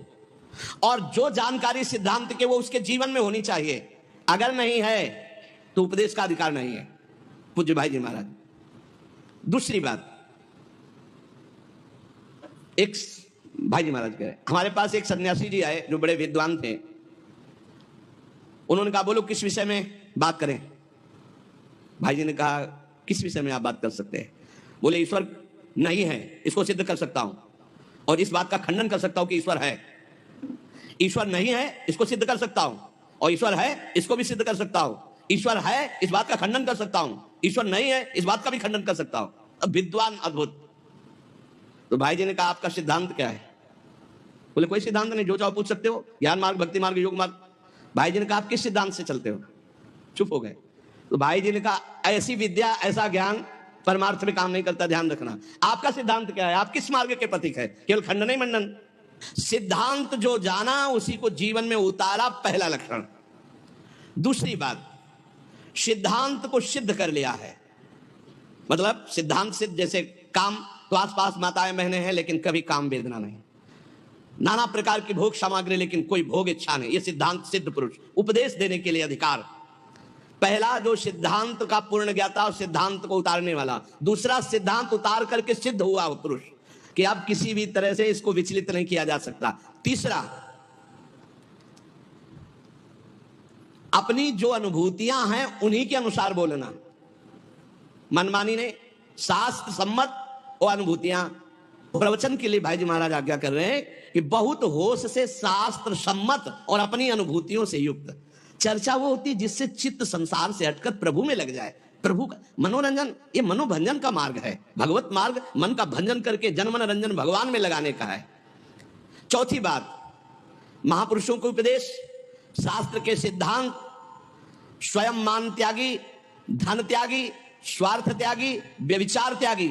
और जो जानकारी सिद्धांत के वो उसके जीवन में होनी चाहिए। अगर नहीं है तो उपदेश का अधिकार नहीं है। पूज्य भाई जी महाराज, दूसरी बात, एक भाई जी महाराज कह रहे, हमारे पास एक सन्यासी जी आए जो बड़े विद्वान थे। उन्होंने कहा बोलो किस विषय में बात करें? भाई जी ने कहा किस विषय में आप बात कर सकते हैं? बोले ईश्वर नहीं है, इसको सिद्ध कर सकता हूं, और इस बात का खंडन कर सकता हूं कि ईश्वर है। ईश्वर नहीं है इसको सिद्ध कर सकता हूं, और ईश्वर है इसको भी सिद्ध कर सकता हूं। ईश्वर है इस बात का खंडन कर सकता हूं, ईश्वर नहीं है इस बात का भी खंडन कर सकता हूं। अब विद्वान अद्भुत। तो भाई जी ने कहा आपका सिद्धांत क्या है? बोले कोई सिद्धांत नहीं, जो चाहो पूछ सकते हो, ज्ञान मार्ग, भक्ति मार्ग, योग मार्ग। भाई जी ने कहा आप किस सिद्धांत से चलते हो? चुप हो गए। तो भाई जी ने कहा ऐसी विद्या ऐसा ज्ञान परमार्थ में काम नहीं करता, ध्यान रखना। आपका सिद्धांत क्या है? आप किस मार्ग के प्रतीक है? केवल खंडन ही मंडन। सिद्धांत जो जाना उसी को जीवन में उतारा, पहला लक्षण। दूसरी बात, सिद्धांत को सिद्ध कर लिया है। मतलब सिद्धांत सिद्ध, जैसे काम तो आसपास माताएं बहनें हैं लेकिन कभी काम वेदना नहीं, नाना प्रकार की भोग सामग्री लेकिन कोई भोग इच्छा नहीं, ये सिद्धांत सिद्ध पुरुष। उपदेश देने के लिए अधिकार, पहला जो सिद्धांत का पूर्ण ज्ञाता और सिद्धांत को उतारने वाला। दूसरा सिद्धांत उतार करके सिद्ध हुआ वो पुरुष कि अब किसी भी तरह से इसको विचलित नहीं किया जा सकता। तीसरा, अपनी जो अनुभूतियां हैं उन्हीं के अनुसार बोलना, मनमानी नहीं, शास्त्र सम्मत और अनुभूतियां। प्रवचन के लिए भाई जी महाराज आज्ञा कर रहे हैं कि बहुत होश से शास्त्र सम्मत और अपनी अनुभूतियों से युक्त चर्चा वो होती जिससे चित्त संसार से हटकर प्रभु में लग जाए। प्रभु का मनोरंजन, ये मनोभंजन का मार्ग है। भगवत मार्ग मन का भंजन करके जन मन रंजन भगवान में लगाने का है। चौथी बात, महापुरुषों के उपदेश, शास्त्र के सिद्धांत, स्वयं मान त्यागी, धन त्यागी, स्वार्थ त्यागी, व्यभिचार त्यागी,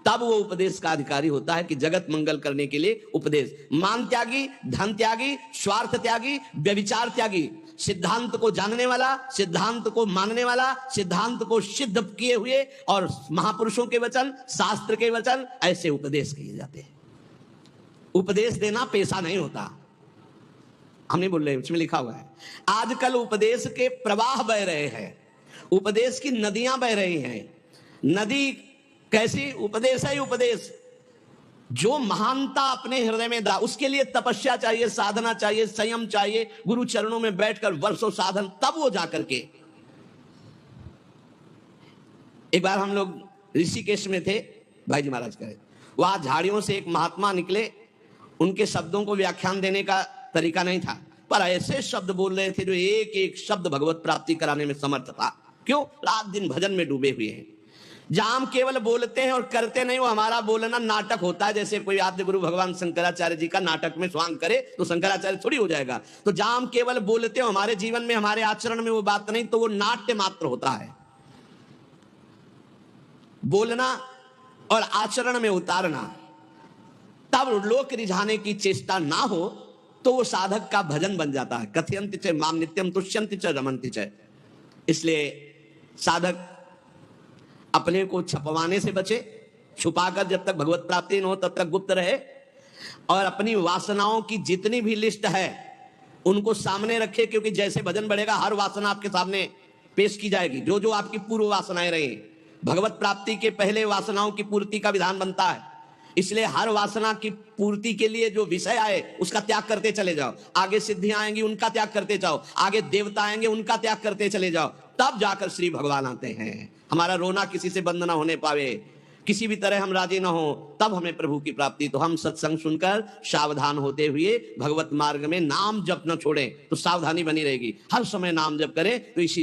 तब वो उपदेश का अधिकारी होता है कि जगत मंगल करने के लिए उपदेश। मान त्यागी, धन त्यागी, स्वार्थ त्यागी, व्यभिचार त्यागी, सिद्धांत को जानने वाला, सिद्धांत को मानने वाला, सिद्धांत को सिद्ध किए हुए, और महापुरुषों के वचन, शास्त्र के वचन, ऐसे उपदेश किए जाते हैं। उपदेश देना पेशा नहीं होता, हम नहीं बोल रहे, उसमें लिखा हुआ है। आजकल उपदेश के प्रवाह बह रहे हैं, उपदेश की नदियां बह रही हैं। नदी कैसी? उपदेश है उपदेश। जो महानता अपने हृदय में दा, उसके लिए तपस्या चाहिए, साधना चाहिए, संयम चाहिए, गुरु चरणों में बैठकर वर्षों साधन, तब वो जाकर के। एक बार हम लोग ऋषिकेश में थे, भाई जी महाराज कहे, वहां झाड़ियों से एक महात्मा निकले। उनके शब्दों को व्याख्यान देने का तरीका नहीं था, पर ऐसे शब्द बोल रहे थे जो एक एक शब्द भगवत प्राप्ति कराने में समर्थ था। क्यों? रात दिन भजन में डूबे हुए हैं। जहां हम केवल बोलते हैं और करते नहीं, वो हमारा बोलना नाटक होता है। जैसे कोई आद्य गुरु भगवान शंकराचार्य जी का नाटक में स्वांग करे तो शंकराचार्य थोड़ी हो जाएगा। तो जहां हम केवल बोलते हो, हमारे जीवन में, हमारे आचरण में वो बात नहीं, तो वो नाट्य मात्र होता है। बोलना और आचरण में उतारना, तब लोक रिझाने की चेष्टा ना हो तो वो साधक का भजन बन जाता है। कथयन्ति च माम नित्यम तुष्यन्ति च रमन्ति च। इसलिए साधक अपने को छपवाने से बचे, छुपाकर जब तक भगवत प्राप्ति न हो तब तक गुप्त रहे, और अपनी वासनाओं की जितनी भी लिस्ट है उनको सामने रखे, क्योंकि जैसे भजन बढ़ेगा हर वासना आपके सामने पेश की जाएगी। जो जो आपकी पूर्व वासनाएं रही, भगवत प्राप्ति के पहले वासनाओं की पूर्ति का विधान बनता है। इसलिए हर वासना की पूर्ति के लिए जो विषय आए उसका त्याग करते चले जाओ, आगे सिद्धियां आएंगी उनका त्याग करते जाओ, आगे देवता आएंगे उनका त्याग करते चले जाओ, तब जाकर श्री भगवान आते हैं। हमारा रोना किसी से बंद ना होने पावे, किसी भी तरह हम राजी ना हो, तब हमें प्रभु की प्राप्ति। तो हम सत्संग सुनकर सावधान होते हुए भगवत मार्ग में नाम जप न छोड़ें, तो सावधानी बनी रहेगी। हर समय नाम जप करें तो इसी